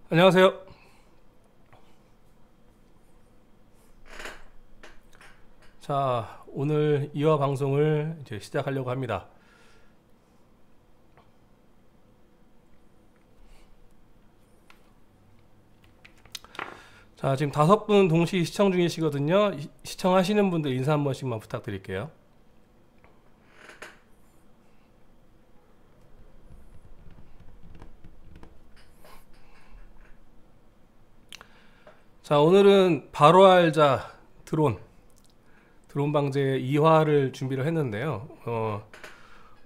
안녕하세요. 자, 오늘 이화 방송을 이제 시작하려고 합니다. 자, 지금 5분 동시 시청 중이시거든요. 시청하시는 분들 인사 한 번씩만 부탁드릴게요. 자, 오늘은 바로 알자 드론 방제 2화를 준비를 했는데요.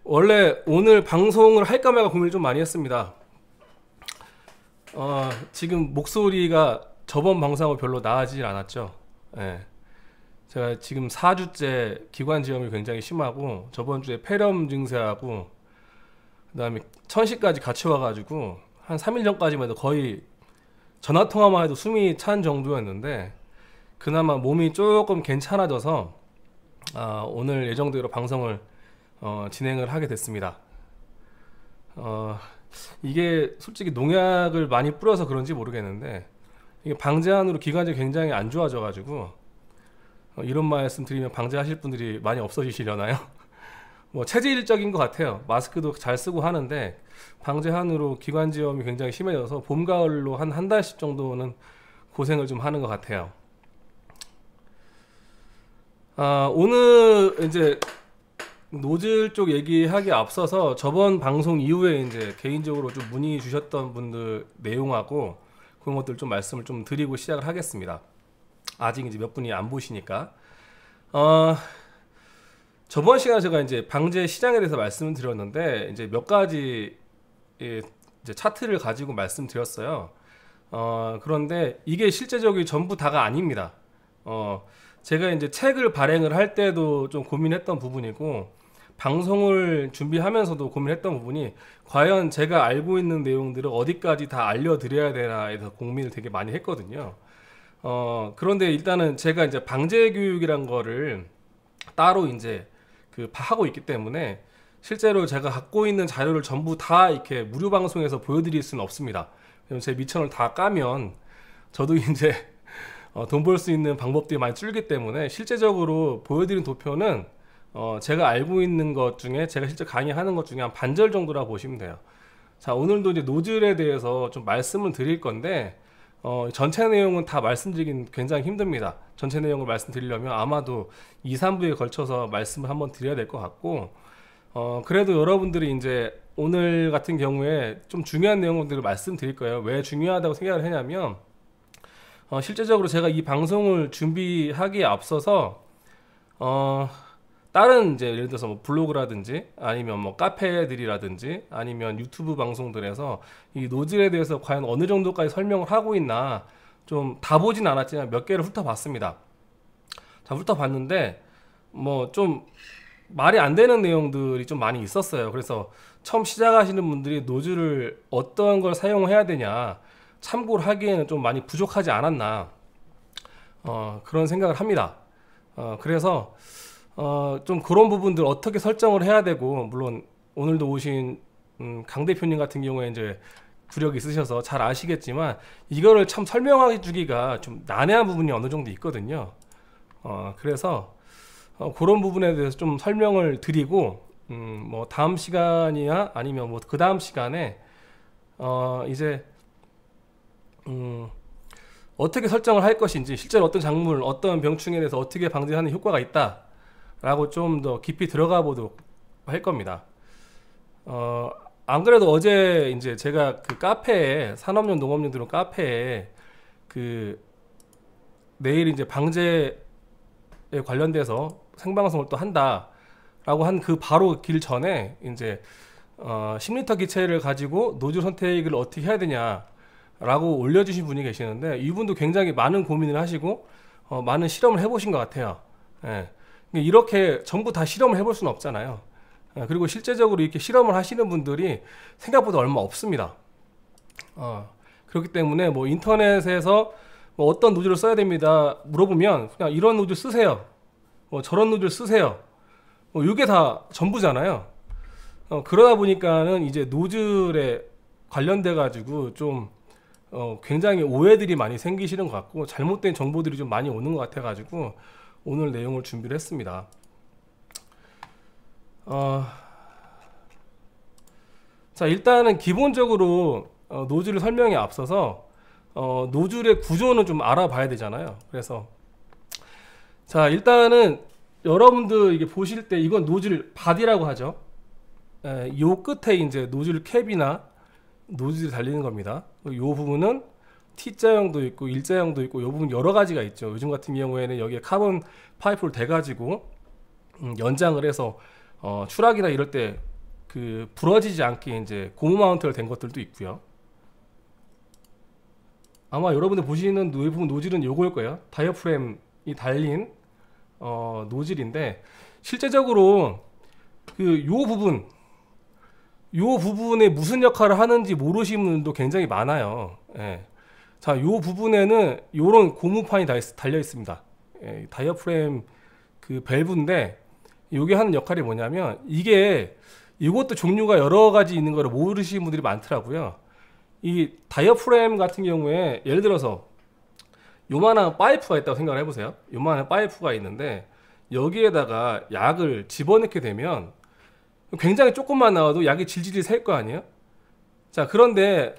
원래 오늘 방송을 할까 말까 고민을 좀 많이 했습니다. 지금 목소리가 저번 방송하고 별로 나아지질 않았죠. 예. 제가 지금 4주째 기관지염이 굉장히 심하고 저번 주에 폐렴 증세하고 그다음에 천식까지 같이 와가지고 한 3일 전까지만 해도 거의 전화통화만 해도 숨이 찬 정도였는데 그나마 몸이 조금 괜찮아져서 오늘 예정대로 방송을 진행을 하게 됐습니다. 이게 솔직히 농약을 많이 뿌려서 그런지 모르겠는데 이게 방제한으로 기관지 굉장히 안 좋아져가지고 이런 말씀 드리면 방제하실 분들이 많이 없어지시려나요? 뭐 체질적인 것 같아요. 마스크도 잘 쓰고 하는데 방제한으로 기관지염이 굉장히 심해져서 봄 가을로 한 달씩 정도는 고생을 좀 하는 것 같아요. 오늘 이제 노즐 쪽 얘기하기 앞서서 저번 방송 이후에 이제 개인적으로 좀 문의 주셨던 분들 내용하고 그런 것들 좀 말씀을 좀 드리고 시작을 하겠습니다. 아직 이제 몇 분이 안 보시니까. 저번 시간에 제가 이제 방제 시장에 대해서 말씀을 드렸는데 이제 몇 가지 이제 차트를 가지고 말씀드렸어요. 그런데 이게 실제적으로 전부 다가 아닙니다. 제가 이제 책을 발행을 할 때도 좀 고민했던 부분이고 방송을 준비하면서도 고민했던 부분이 과연 제가 알고 있는 내용들을 어디까지 다 알려드려야 되나에 대해서 고민을 되게 많이 했거든요. 그런데 일단은 제가 이제 방제 교육이란 거를 따로 이제 하고 있기 때문에 실제로 제가 갖고 있는 자료를 전부 다 이렇게 무료 방송에서 보여드릴 수는 없습니다. 제 미천을 다 까면 저도 이제 돈 벌 수 있는 방법들이 많이 줄기 때문에 실제적으로 보여드린 도표는 제가 알고 있는 것 중에 제가 실제 강의하는 것 중에 한 반절 정도라고 보시면 돼요. 자, 오늘도 이제 노즐에 대해서 좀 말씀을 드릴 건데 전체 내용은 다 말씀드리긴 굉장히 힘듭니다. 전체 내용을 말씀드리려면 아마도 2, 3부에 걸쳐서 말씀을 한번 드려야 될 것 같고 그래도 여러분들이 이제 오늘 같은 경우에 좀 중요한 내용들을 말씀드릴 거예요. 왜 중요하다고 생각을 했냐면 실제적으로 제가 이 방송을 준비하기에 앞서서 다른 이제 예를 들어서 뭐 블로그라든지 아니면 뭐 카페들이라든지 아니면 유튜브 방송들에서 이 노즐에 대해서 과연 어느 정도까지 설명을 하고 있나 좀 다 보진 않았지만 몇 개를 훑어봤습니다. 자, 훑어봤는데 뭐 좀 말이 안 되는 내용들이 좀 많이 있었어요. 그래서 처음 시작하시는 분들이 노즐을 어떤 걸 사용해야 되냐 참고를 하기에는 좀 많이 부족하지 않았나 그런 생각을 합니다. 그래서 좀 그런 부분들 어떻게 설정을 해야 되고 물론 오늘도 오신 강 대표님 같은 경우에 이제 구력이 있으셔서 잘 아시겠지만 이거를 참 설명해 주기가 좀 난해한 부분이 어느 정도 있거든요. 그래서 그런 부분에 대해서 좀 설명을 드리고 뭐 다음 시간이나 아니면 뭐 그 다음 시간에 이제 어떻게 설정을 할 것인지 실제로 어떤 작물 어떤 병충해에 대해서 어떻게 방지하는 효과가 있다 라고 좀 더 깊이 들어가 보도록 할 겁니다. 안 그래도 어제 이제 제가 그 카페에 산업용 농업용 드론 카페에 내일 이제 방제에 관련돼서 생방송을 또 한다라고 한 그 바로 길 전에 이제 10리터 기체를 가지고 노즐 선택을 어떻게 해야 되냐라고 올려주신 분이 계시는데 이분도 굉장히 많은 고민을 하시고 많은 실험을 해보신 것 같아요. 예. 이렇게 전부 다 실험을 해볼 수는 없잖아요. 그리고 실제적으로 이렇게 실험을 하시는 분들이 생각보다 얼마 없습니다. 그렇기 때문에 뭐 인터넷에서 뭐 어떤 노즐을 써야 됩니다 물어보면 그냥 이런 노즐 쓰세요. 뭐 저런 노즐 쓰세요. 뭐 이게 다 전부잖아요. 그러다 보니까는 이제 노즐에 관련돼 가지고 좀 굉장히 오해들이 많이 생기시는 것 같고 잘못된 정보들이 좀 많이 오는 것 같아 가지고 오늘 내용을 준비를 했습니다. 자, 일단은 기본적으로 노즐을 설명에 앞서서 노즐의 구조는 좀 알아봐야 되잖아요. 그래서 자, 일단은 여러분들 이게 보실 때 이건 노즐 바디라고 하죠. 요 끝에 이제 노즐 캡이나 노즐이 달리는 겁니다. 요 부분은 T자형도 있고 일자형도 있고 요 부분 여러 가지가 있죠. 요즘 같은 경우에는 여기에 카본 파이프를 대 가지고 연장을 해서 추락이나 이럴 때 그 부러지지 않게 이제 고무 마운트를 된 것들도 있고요. 아마 여러분들 보시는 부분 노즐은 요거일 거예요. 다이어프램이 달린 노즐인데 실제적으로 그 요 부분에 무슨 역할을 하는지 모르시는 분들도 굉장히 많아요. 예. 자, 요 부분에는 요런 고무판이 달려 있습니다. 예, 다이어프램 그 밸브인데 요게 하는 역할이 뭐냐면 이것도 종류가 여러 가지 있는 거를 모르시는 분들이 많더라고요. 이 다이어프램 같은 경우에 예를 들어서 요만한 파이프가 있다고 생각을 해보세요. 요만한 파이프가 있는데 여기에다가 약을 집어넣게 되면 굉장히 조금만 나와도 약이 질질 셀 거 아니에요? 자, 그런데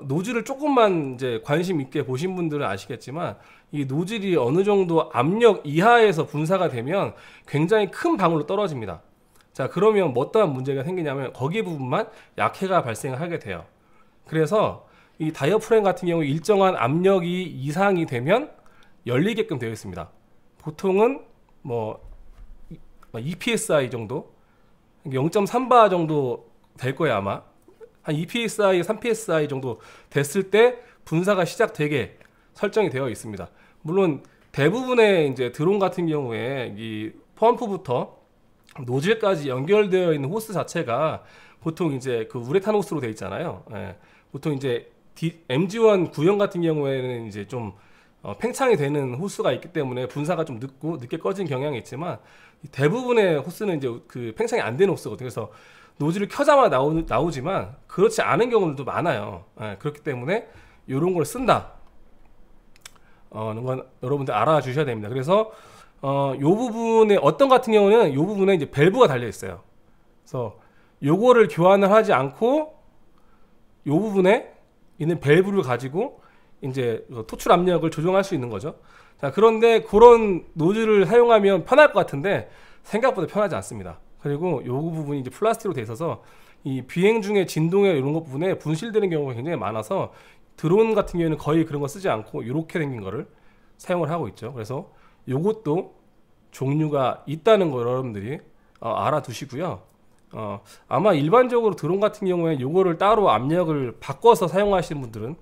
노즐을 조금만 이제 관심 있게 보신 분들은 아시겠지만 이 노즐이 어느 정도 압력 이하에서 분사가 되면 굉장히 큰 방울로 떨어집니다. 자, 그러면 뭐 어떠한 문제가 생기냐면 거기 부분만 약해가 발생하게 돼요. 그래서 이 다이어프램 같은 경우 일정한 압력이 이상이 되면 열리게끔 되어 있습니다. 보통은 뭐 2psi 정도, 0.3바 정도 될 거예요 아마. 한 2psi, 3psi 정도 됐을 때 분사가 시작되게 설정이 되어 있습니다. 물론 대부분의 이제 드론 같은 경우에 이 펌프부터 노즐까지 연결되어 있는 호스 자체가 보통 이제 그 우레탄 호스로 되어 있잖아요. 예. 보통 이제 MG1 구형 같은 경우에는 이제 좀 팽창이 되는 호스가 있기 때문에 분사가 좀 늦게 꺼지는 경향이 있지만 대부분의 호스는 이제 그 팽창이 안 되는 호스거든요. 그래서 노즐을 켜자마자 나오지만 그렇지 않은 경우들도 많아요. 예. 그렇기 때문에 이런 걸 쓴다. 건 여러분들 알아주셔야 됩니다. 그래서 요 부분에 어떤 같은 경우는 요 부분에 이제 밸브가 달려 있어요. 그래서 요거를 교환을 하지 않고 요 부분에 있는 밸브를 가지고 이제 토출 압력을 조정할 수 있는 거죠. 자, 그런데 그런 노즐을 사용하면 편할 것 같은데 생각보다 편하지 않습니다. 그리고 요 부분이 이제 플라스틱으로 돼 있어서 이 비행 중에 진동이나 이런 것 부분에 분실되는 경우가 굉장히 많아서 드론 같은 경우에는 거의 그런 거 쓰지 않고 이렇게 생긴 거를 사용을 하고 있죠. 그래서 요것도 종류가 있다는 거 여러분들이 알아두시고요. 아마 일반적으로 드론 같은 경우에 요거를 따로 압력을 바꿔서 사용하시는 분들은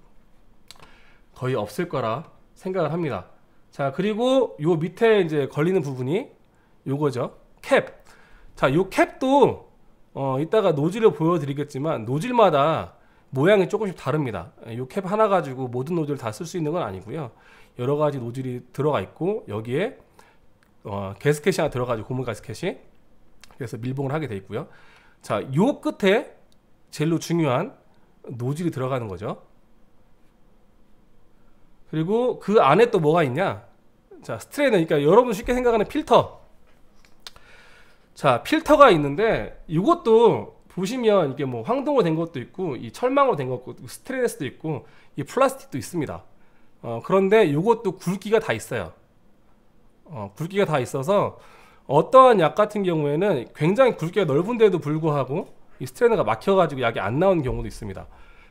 거의 없을 거라 생각을 합니다. 자, 그리고 요 밑에 이제 걸리는 부분이 요거죠. 캡. 자, 요 캡도 이따가 노즐을 보여드리겠지만 노즐마다 모양이 조금씩 다릅니다. 요 캡 하나 가지고 모든 노즐을 다 쓸 수 있는 건 아니고요. 여러 가지 노즐이 들어가 있고 여기에 가스켓이 하나 들어가지고 고무 가스켓이 그래서 밀봉을 하게 돼 있고요. 자, 요 끝에 제일로 중요한 노즐이 들어가는 거죠. 그리고 그 안에 또 뭐가 있냐? 자, 스트레이너. 그러니까 여러분 쉽게 생각하는 필터. 자, 필터가 있는데 이것도 보시면 이게 뭐 황동으로 된 것도 있고 이 철망으로 된 것도 있고 스테인리스도 있고 이 플라스틱도 있습니다. 그런데 이것도 굵기가 다 있어요. 굵기가 다 있어서 어떠한 약 같은 경우에는 굉장히 굵기가 넓은데도 불구하고 이 스트레이너가 막혀가지고 약이 안 나오는 경우도 있습니다.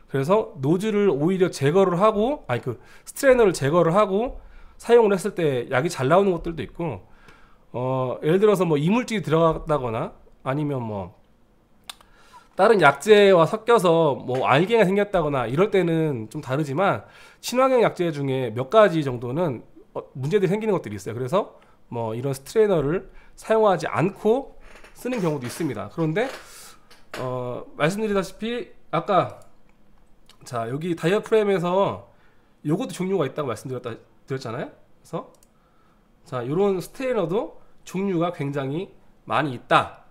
그래서 노즐을 오히려 제거를 하고 그 스트레이너를 제거를 하고 사용을 했을 때 약이 잘 나오는 것들도 있고 예를 들어서 뭐 이물질이 들어갔다거나 아니면 뭐 다른 약재와 섞여서 뭐 알갱이가 생겼다거나 이럴 때는 좀 다르지만 친환경 약재 중에 몇 가지 정도는 문제들이 생기는 것들이 있어요. 그래서 뭐 이런 스트레이너를 사용하지 않고 쓰는 경우도 있습니다. 그런데 말씀드리다시피 아까 자, 여기 다이어프램에서 요것도 종류가 있다고 말씀드렸잖아요. 그래서 자, 요런 스트레이너도 종류가 굉장히 많이 있다.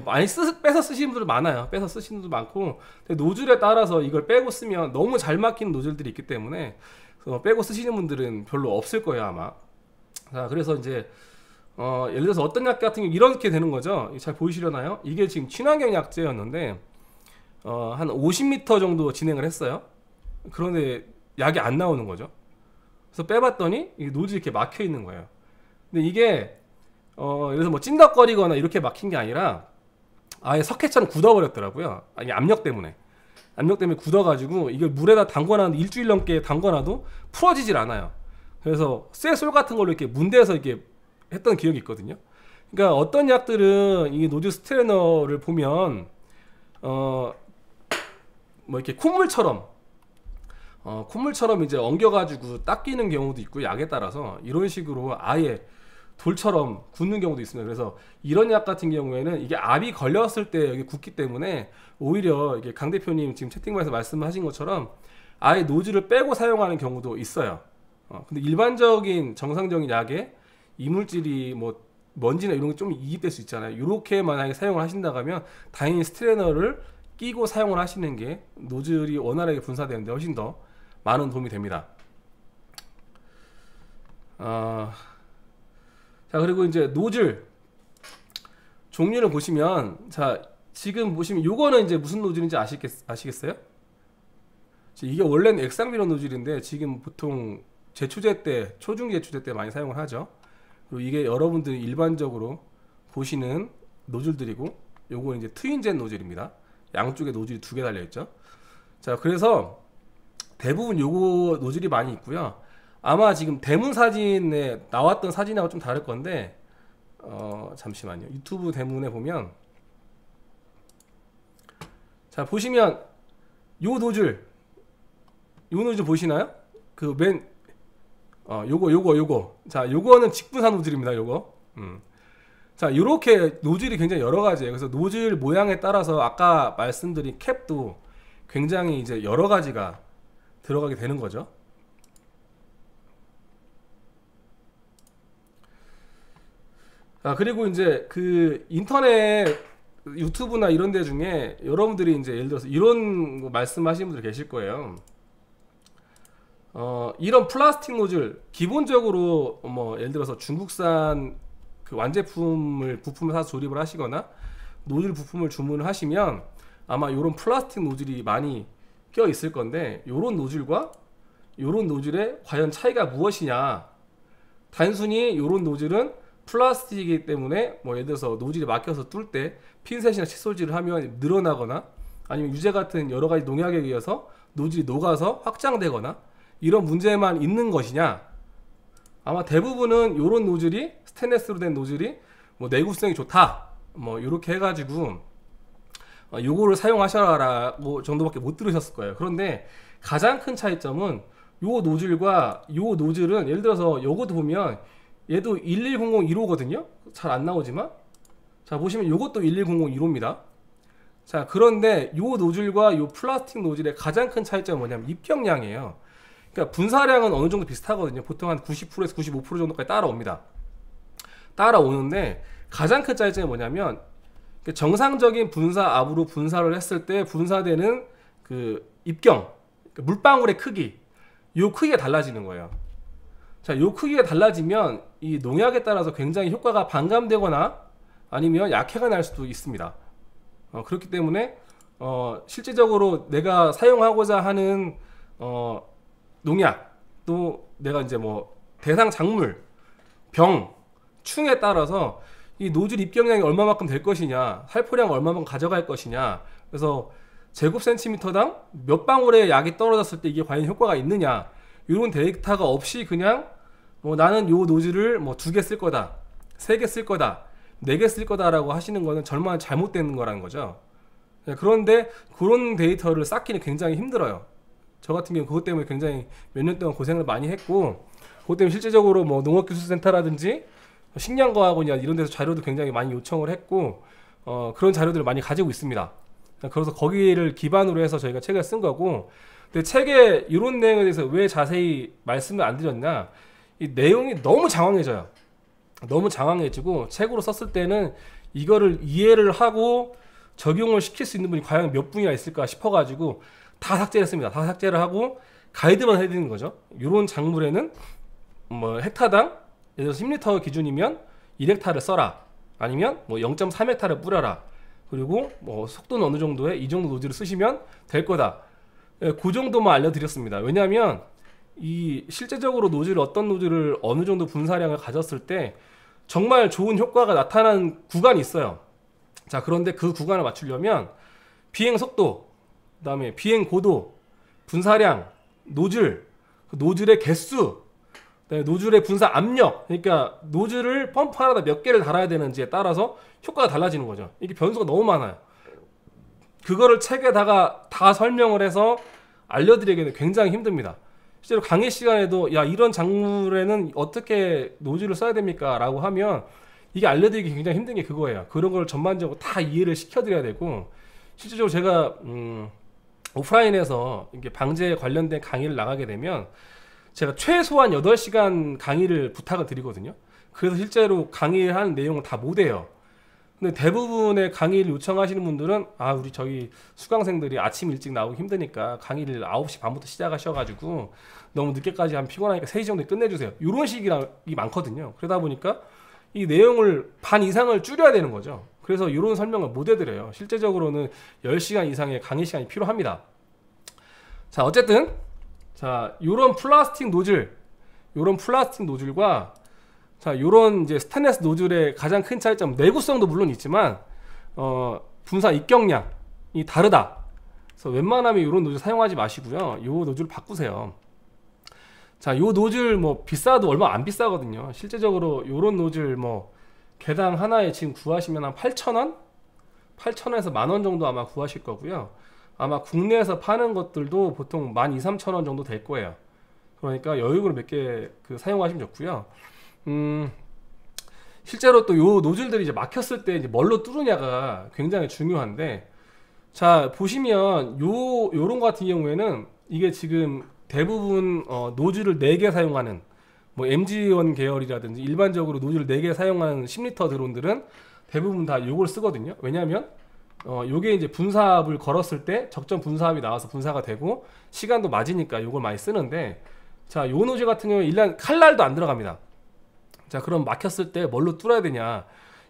많이 빼서 쓰시는 분들 많아요. 빼서 쓰시는 분들 많고, 근데 노즐에 따라서 이걸 빼고 쓰면 너무 잘 막히는 노즐들이 있기 때문에 빼고 쓰시는 분들은 별로 없을 거예요 아마. 자, 그래서 이제 예를 들어서 어떤 약 같은 경우 이렇게 되는 거죠. 잘 보이시려나요? 이게 지금 친환경 약제였는데 한 50m 정도 진행을 했어요. 그런데 약이 안 나오는 거죠. 그래서 빼봤더니 이 노즐이 이렇게 막혀 있는 거예요. 근데 이게 예를 들어서 뭐 찐덕거리거나 이렇게 막힌 게 아니라 아예 석회처럼 굳어버렸더라고요. 아니, 압력 때문에 굳어가지고 이걸 물에다 담궈놨는데 일주일 넘게 담궈놔도 풀어지질 않아요. 그래서 쇠솔 같은 걸로 이렇게 문대서 이렇게 했던 기억이 있거든요. 그러니까 어떤 약들은 이 노즐 스트레너를 보면 뭐 이렇게 콧물처럼 이제 엉겨가지고 닦이는 경우도 있고, 약에 따라서 이런 식으로 아예 돌처럼 굳는 경우도 있습니다. 그래서 이런 약 같은 경우에는 이게 압이 걸렸을 때 여기 굳기 때문에 오히려 이게 강 대표님 지금 채팅방에서 말씀하신 것처럼 아예 노즐을 빼고 사용하는 경우도 있어요. 근데 일반적인 정상적인 약에 이물질이 뭐 먼지나 이런 게 좀 이입될 수 있잖아요. 이렇게 만약에 사용을 하신다고 하면 당연히 스트레너를 끼고 사용을 하시는 게 노즐이 원활하게 분사되는데 훨씬 더 많은 도움이 됩니다. 자, 그리고 이제 노즐 종류를 보시면, 자, 지금 보시면 요거는 이제 무슨 노즐인지 아시겠어요? 이게 원래는 액상비료 노즐인데 지금 보통 제초제 때, 초중기 제초제 때 많이 사용을 하죠. 그리고 이게 여러분들이 일반적으로 보시는 노즐들이고, 요거는 이제 트윈젠 노즐입니다. 양쪽에 노즐이 2개 달려있죠. 자, 그래서 대부분 요거 노즐이 많이 있고요. 아마 지금 대문 사진에 나왔던 사진하고 좀 다를 건데, 잠시만요. 유튜브 대문에 보면, 자, 보시면 요 노즐 보시나요? 그 요거. 자, 요거는 직분사 노즐입니다. 요거. 자, 요렇게 노즐이 굉장히 여러 가지예요. 그래서 노즐 모양에 따라서 아까 말씀드린 캡도 굉장히 이제 여러 가지가 들어가게 되는 거죠. 자, 그리고 이제 그 인터넷 유튜브나 이런 데 중에 여러분들이 이제 예를 들어서 이런 거 말씀하시는 분들 계실 거예요. 이런 플라스틱 노즐 기본적으로 뭐 예를 들어서 중국산 그 완제품을 부품을 사서 조립을 하시거나 노즐 부품을 주문을 하시면 아마 이런 플라스틱 노즐이 많이 껴 있을 건데, 이런 노즐과 이런 노즐의 과연 차이가 무엇이냐. 단순히 이런 노즐은 플라스틱이기 때문에 뭐 예를 들어서 노즐이 막혀서 뚫을 때 핀셋이나 칫솔질을 하면 늘어나거나, 아니면 유제 같은 여러 가지 농약에 의해서 노즐이 녹아서 확장되거나 이런 문제만 있는 것이냐. 아마 대부분은 이런 노즐이, 스테인리스로 된 노즐이 뭐 내구성이 좋다 뭐 이렇게 해가지고 요거를 사용하셔라라고 정도밖에 못 들으셨을 거예요. 그런데 가장 큰 차이점은 요 노즐과 요 노즐은, 예를 들어서 요것도 보면 얘도 11001호거든요. 잘 안 나오지만, 자, 보시면 요것도 11001호입니다. 자, 그런데 요 노즐과 요 플라스틱 노즐의 가장 큰 차이점은 뭐냐면 입경량이에요. 그러니까 분사량은 어느 정도 비슷하거든요. 보통 한 90%에서 95% 정도까지 따라오는데 가장 큰 차이점이 뭐냐면, 정상적인 분사압으로 분사를 했을 때 분사되는 그 입경, 물방울의 크기, 요 크기가 달라지는 거예요. 자, 요 크기가 달라지면 이 농약에 따라서 굉장히 효과가 반감되거나 아니면 약해가 날 수도 있습니다. 그렇기 때문에 실제적으로 내가 사용하고자 하는 농약, 또 내가 이제 뭐 대상 작물, 병, 충에 따라서 이 노즐 입경량이 얼마만큼 될 것이냐, 살포량 얼마만큼 가져갈 것이냐, 그래서 제곱센티미터당 몇 방울의 약이 떨어졌을 때 이게 과연 효과가 있느냐, 이런 데이터가 없이 그냥 뭐 나는 요 노즐을 뭐 2개 쓸 거다, 3개 쓸 거다, 4개 쓸 거다라고 하시는 거는 절망 잘못된 거라는 거죠. 그런데 그런 데이터를 쌓기는 굉장히 힘들어요. 저 같은 경우 그것 때문에 굉장히 몇 년 동안 고생을 많이 했고, 그것 때문에 실제적으로 뭐 농업기술센터라든지 식량과학원이나 이런 데서 자료도 굉장히 많이 요청을 했고, 그런 자료들을 많이 가지고 있습니다. 그래서 거기를 기반으로 해서 저희가 책을 쓴 거고, 근데 책에 이런 내용에 대해서 왜 자세히 말씀을 안 드렸냐, 이 내용이 너무 장황해져요. 너무 장황해지고 책으로 썼을 때는 이거를 이해를 하고 적용을 시킬 수 있는 분이 과연 몇 분이나 있을까 싶어가지고 다 삭제를 했습니다. 다 삭제를 하고 가이드만 해드리는 거죠. 이런 작물에는 뭐 헥타당 예를 들어서 10리터 기준이면 1헥타를 써라, 아니면 뭐 0.3헥타를 뿌려라, 그리고 뭐 속도는 어느 정도에 이 정도 노즐을 쓰시면 될 거다. 그 정도만 알려드렸습니다. 왜냐하면 이 실제적으로 노즐, 어떤 노즐을 어느 정도 분사량을 가졌을 때 정말 좋은 효과가 나타나는 구간이 있어요. 자, 그런데 그 구간을 맞추려면 비행 속도, 그 다음에 비행 고도, 분사량, 노즐, 노즐의 개수, 노즐의 분사 압력, 그러니까 노즐을 펌프 하나다 몇 개를 달아야 되는지에 따라서 효과가 달라지는 거죠. 이게 변수가 너무 많아요. 그거를 책에다가 다 설명을 해서 알려드리기는 굉장히 힘듭니다. 실제로 강의 시간에도 야, 이런 작물에는 어떻게 노즐을 써야 됩니까? 라고 하면 이게 알려드리기 굉장히 힘든 게 그거예요. 그런 걸 전반적으로 다 이해를 시켜드려야 되고, 실제적으로 제가 오프라인에서 이게 방제에 관련된 강의를 나가게 되면 제가 최소한 8시간 강의를 부탁을 드리거든요. 그래서 실제로 강의를 하는 내용을 다 못해요. 근데 대부분의 강의를 요청하시는 분들은 우리 저희 수강생들이 아침 일찍 나오기 힘드니까 강의를 9시 반부터 시작하셔가지고 너무 늦게까지 하면 피곤하니까 3시 정도에 끝내주세요. 이런 식이 많거든요. 그러다 보니까 이 내용을 반 이상을 줄여야 되는 거죠. 그래서 이런 설명을 못 해드려요. 실제적으로는 10시간 이상의 강의 시간이 필요합니다. 자, 어쨌든 자, 요런 플라스틱 노즐과 자, 요런 이제 스테인리스 노즐의 가장 큰 차이점, 내구성도 물론 있지만 분사 입경량이 다르다. 그래서 웬만하면 요런 노즐 사용하지 마시고요. 요 노즐 바꾸세요. 자, 요 노즐 뭐 비싸도 얼마 안 비싸거든요. 실제적으로 요런 노즐 뭐 개당 하나에 지금 구하시면 한 8,000원? 8,000원에서 10,000원 정도 아마 구하실 거고요. 아마 국내에서 파는 것들도 보통 12,000, 3,000원 정도 될 거예요. 그러니까 여유로 몇 개 사용하시면 좋고요. 실제로 또 요 노즐들이 이제 막혔을 때 이제 뭘로 뚫으냐가 굉장히 중요한데, 자, 보시면 요런 거 같은 경우에는 이게 지금 대부분 노즐을 4개 사용하는 뭐 MG1 계열이라든지 일반적으로 노즐을 4개 사용하는 10리터 드론들은 대부분 다 요걸 쓰거든요. 왜냐하면 요게 이제 분사압을 걸었을 때 적정 분사압이 나와서 분사가 되고 시간도 맞으니까 요걸 많이 쓰는데, 자, 요 노즐 같은 경우에 일단 칼날도 안 들어갑니다. 자, 그럼 막혔을 때 뭘로 뚫어야 되냐,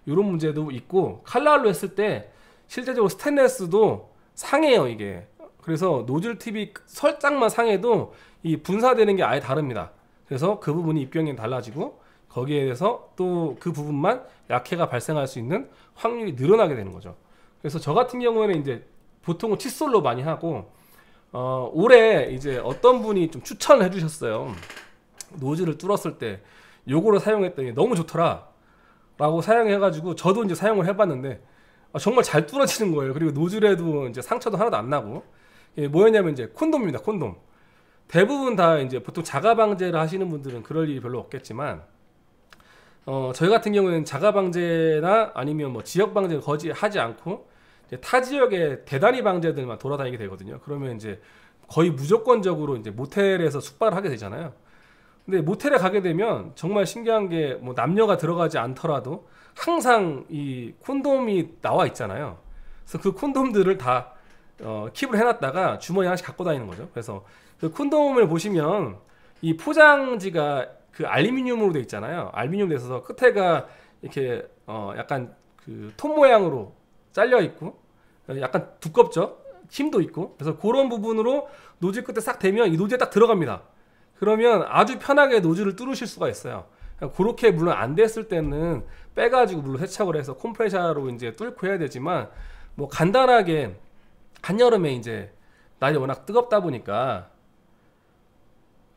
요런 문제도 있고, 칼날로 했을 때 실제적으로 스테인리스도 상해요, 이게. 그래서 노즐 팁이 살짝만 상해도 이 분사되는 게 아예 다릅니다. 그래서 그 부분이 입경이 달라지고 거기에 대해서 또 그 부분만 약해가 발생할 수 있는 확률이 늘어나게 되는 거죠. 그래서 저 같은 경우에는 이제 보통은 칫솔로 많이 하고, 올해 이제 어떤 분이 좀 추천을 해주셨어요. 노즐을 뚫었을 때 요거를 사용했더니 너무 좋더라 라고 사용해가지고 저도 이제 사용을 해봤는데 정말 잘 뚫어지는 거예요. 그리고 노즐에도 이제 상처도 하나도 안 나고, 뭐였냐면 이제 콘돔입니다. 콘돔. 대부분 다 이제 보통 자가 방제를 하시는 분들은 그럴 일이 별로 없겠지만, 저희 같은 경우에는 자가 방제나 아니면 뭐 지역 방제를 거의 하지 않고 이제 타 지역의 대단위 방제들만 돌아다니게 되거든요. 그러면 이제 거의 무조건적으로 이제 모텔에서 숙박을 하게 되잖아요. 근데 모텔에 가게 되면 정말 신기한 게 뭐 남녀가 들어가지 않더라도 항상 이 콘돔이 나와 있잖아요. 그래서 그 콘돔들을 다 킵을 해놨다가 주머니 하나씩 갖고 다니는 거죠. 그래서 그 콘돔을 보시면 이 포장지가 그 알루미늄으로 돼 있잖아요. 알루미늄 돼 있어서 끝에가 이렇게 약간 그 톱 모양으로 잘려 있고 약간 두껍죠. 힘도 있고. 그래서 그런 부분으로 노즐 끝에 싹 대면 이 노즐에 딱 들어갑니다. 그러면 아주 편하게 노즐을 뚫으실 수가 있어요. 그렇게 물론 안 됐을 때는 빼가지고 물론 세척을 해서 컴프레셔로 이제 뚫고 해야 되지만, 뭐 간단하게 한여름에 이제 날이 워낙 뜨겁다 보니까,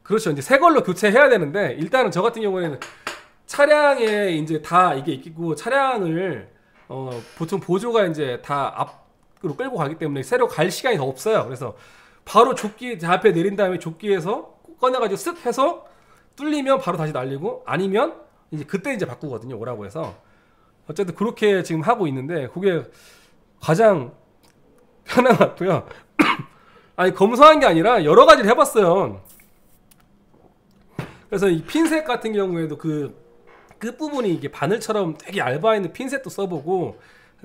그렇죠, 이제 새 걸로 교체해야 되는데, 일단은 저 같은 경우에는 차량에 이제 다 이게 있고 차량을 보통 보조가 이제 다 앞으로 끌고 가기 때문에 새로 갈 시간이 더 없어요. 그래서 바로 조끼 제 앞에 내린 다음에 조끼에서 꺼내가지고 쓱 해서 뚫리면 바로 다시 날리고, 아니면 이제 그때 이제 바꾸거든요, 오라고 해서. 어쨌든 그렇게 지금 하고 있는데 그게 가장 편한 것 같고요. 아니, 검소한 게 아니라 여러 가지를 해봤어요. 그래서 이 핀셋 같은 경우에도 그 끝부분이 이게 바늘처럼 되게 얇아 있는 핀셋도 써보고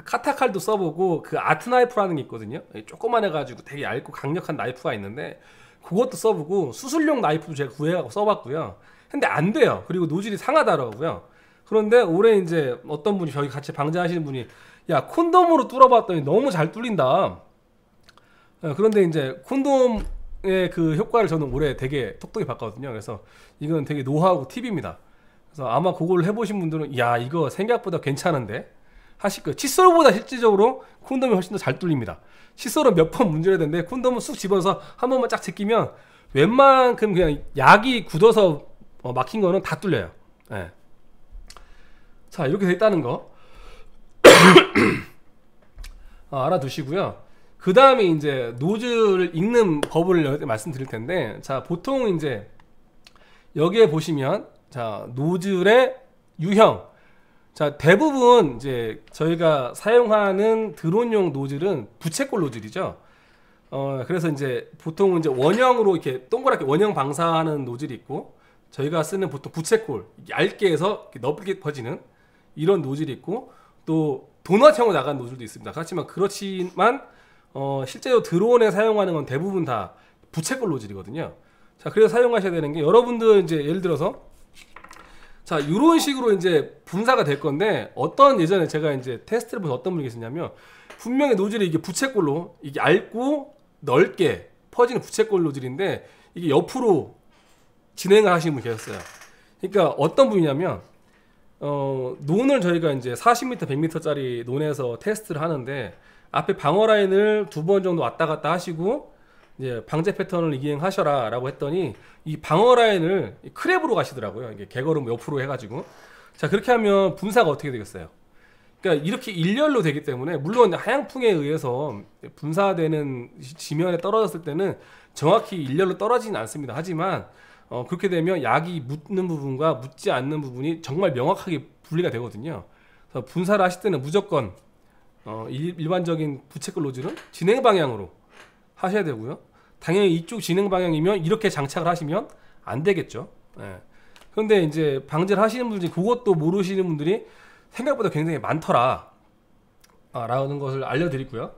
카타칼도 써보고 그 아트 나이프라는 게 있거든요. 조그만 해가지고 되게 얇고 강력한 나이프가 있는데 그것도 써보고 수술용 나이프도 제가 구해가고 써봤고요. 근데 안 돼요. 그리고 노즐이 상하더라고요. 그런데 올해 이제 어떤 분이 저희 같이 방제하시는 분이 야 콘돔으로 뚫어봤더니 너무 잘 뚫린다. 그런데 이제 콘돔의 그 효과를 저는 올해 되게 톡톡히 봤거든요. 그래서 이건 되게 노하우 팁입니다. 그래서 아마 그걸 해보신 분들은 야 이거 생각보다 괜찮은데 하실 거예요. 칫솔보다 실질적으로 콘돔이 훨씬 더 잘 뚫립니다. 칫솔은 몇 번 문제가 되는데 콘돔은 쑥 집어서 한 번만 쫙 제끼면 웬만큼 그냥 약이 굳어서 막힌 거는 다 뚫려요. 네. 자 이렇게 돼 있다는 거 알아두시고요. 그 다음에 이제 노즐을 읽는 법을 말씀드릴 텐데, 자 보통 이제 여기에 보시면 자 노즐의 유형, 자 대부분 이제 저희가 사용하는 드론용 노즐은 부채꼴 노즐이죠. 그래서 이제 보통 이제 원형으로 이렇게 동그랗게 원형 방사하는 노즐이 있고, 저희가 쓰는 보통 부채꼴 얇게 해서 넓게 퍼지는 이런 노즐이 있고, 또 도넛형으로 나간 노즐도 있습니다. 그렇지만 실제로 드론에 사용하는 건 대부분 다 부채꼴 노즐이거든요. 자 그래서 사용하셔야 되는 게, 여러분들 이제 예를 들어서 자 이런 식으로 이제 분사가 될 건데, 예전에 제가 이제 테스트를 보서 어떤 분이 계시냐면 분명히 노즐이 이게 부채꼴로 이게 얇고 넓게 퍼지는 부채꼴 노즐인데 이게 옆으로 진행을 하시는 분이 계셨어요. 그러니까 어떤 분이냐면 논을 저희가 이제 40m, 100m짜리 논에서 테스트를 하는데 앞에 방어 라인을 2번 정도 왔다 갔다 하시고 이제 방제 패턴을 이행하셔라 라고 했더니 이 방어 라인을 크랩으로 가시더라고요. 이게 개걸음 옆으로 해가지고. 자 그렇게 하면 분사가 어떻게 되겠어요? 그러니까 이렇게 일렬로 되기 때문에, 물론 하향풍에 의해서 분사되는 지면에 떨어졌을 때는 정확히 일렬로 떨어지진 않습니다. 하지만 그렇게 되면 약이 묻는 부분과 묻지 않는 부분이 정말 명확하게 분리가 되거든요. 그래서 분사를 하실 때는 무조건 일반적인 부채꼴 노즐은 진행 방향으로 하셔야 되고요. 당연히 이쪽 진행 방향이면 이렇게 장착을 하시면 안 되겠죠. 예. 그런데 이제 방제를 하시는 분들이 그것도 모르시는 분들이 생각보다 굉장히 많더라 라는 것을 알려드리고요.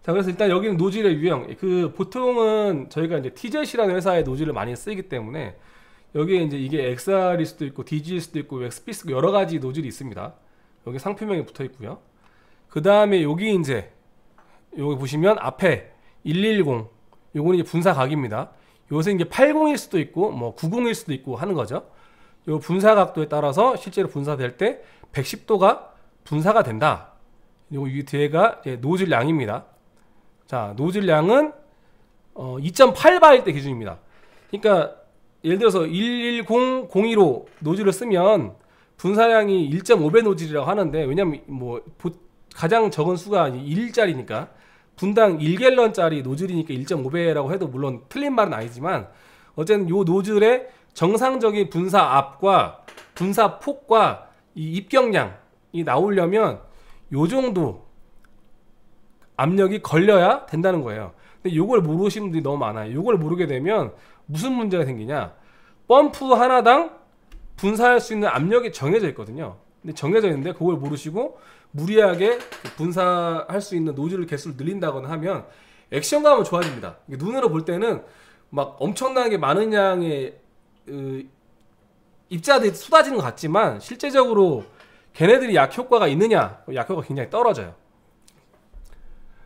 자 그래서 일단 여기는 노즐의 유형, 보통은 저희가 이제 TZ이라는 회사의 노즐을 많이 쓰기 때문에 여기에 이제 이게 XR일 수도 있고 DG일 수도 있고 XP일 여러 가지 노즐이 있습니다. 여기 상표명이 붙어 있고요. 그 다음에 여기 이제 여기 보시면 앞에 110, 요거는 이제 분사 각입니다. 요새 이제 80일 수도 있고 뭐 90일 수도 있고 하는 거죠. 요 분사 각도에 따라서 실제로 분사될 때 110도가 분사가 된다. 요거 이 뒤에가 노즐 양입니다. 자 노즐 양은 2.8바일 때 기준입니다. 그러니까 예를 들어서 110-01호 노즐을 쓰면 분사량이 1.5배 노즐이라고 하는데, 왜냐면 뭐 가장 적은 수가 1짜리니까 분당 1갤런짜리 노즐이니까 1.5배라고 해도 물론 틀린 말은 아니지만, 어쨌든 요 노즐의 정상적인 분사 압과 분사 폭과 이 입경량이 나오려면 요 정도 압력이 걸려야 된다는 거예요. 근데 요걸 모르시는 분들이 너무 많아요. 요걸 모르게 되면 무슨 문제가 생기냐, 펌프 하나당 분사할 수 있는 압력이 정해져 있거든요. 근데 정해져 있는데 그걸 모르시고 무리하게 분사할 수 있는 노즐 개수를 늘린다거나 하면 액션감은 좋아집니다. 눈으로 볼 때는 막 엄청나게 많은 양의 입자들이 쏟아지는 것 같지만 실제적으로 걔네들이 약 효과가 있느냐? 약 효과가 굉장히 떨어져요.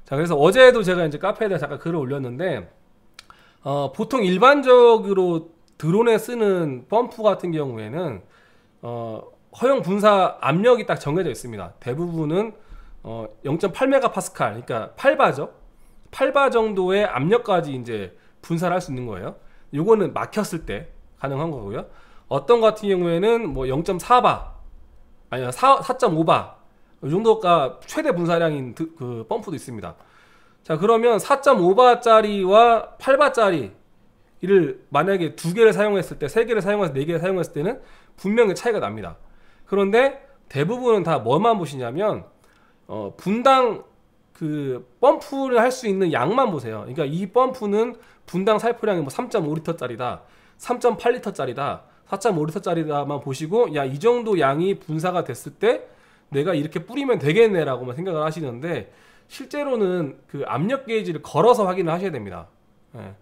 자 그래서 어제도 제가 이제 카페에다 잠깐 글을 올렸는데, 보통 일반적으로 드론에 쓰는 펌프 같은 경우에는 허용 분사 압력이 딱 정해져 있습니다. 대부분은 0.8메가파스칼, 그러니까 8바죠. 8바 정도의 압력까지 이제 분사를 할 수 있는 거예요. 요거는 막혔을 때 가능한 거고요. 어떤 같은 경우에는 뭐 0.4바, 아니면 4.5바 이 정도가 최대 분사량인 그 펌프도 있습니다. 자 그러면 4.5바짜리와 8바짜리를 만약에 2개를 사용했을 때, 3개를 사용해서 4개를 사용했을 때는 분명히 차이가 납니다. 그런데 대부분은 다 뭐만 보시냐면 분당 그 펌프를 할 수 있는 양만 보세요. 그러니까 이 펌프는 분당 살포량이 뭐 3.5리터짜리다, 3.8리터짜리다, 4.5L짜리다만 보시고 야, 이 정도 양이 분사가 됐을 때 내가 이렇게 뿌리면 되겠네 라고만 생각을 하시는데, 실제로는 그 압력 게이지를 걸어서 확인을 하셔야 됩니다. 예.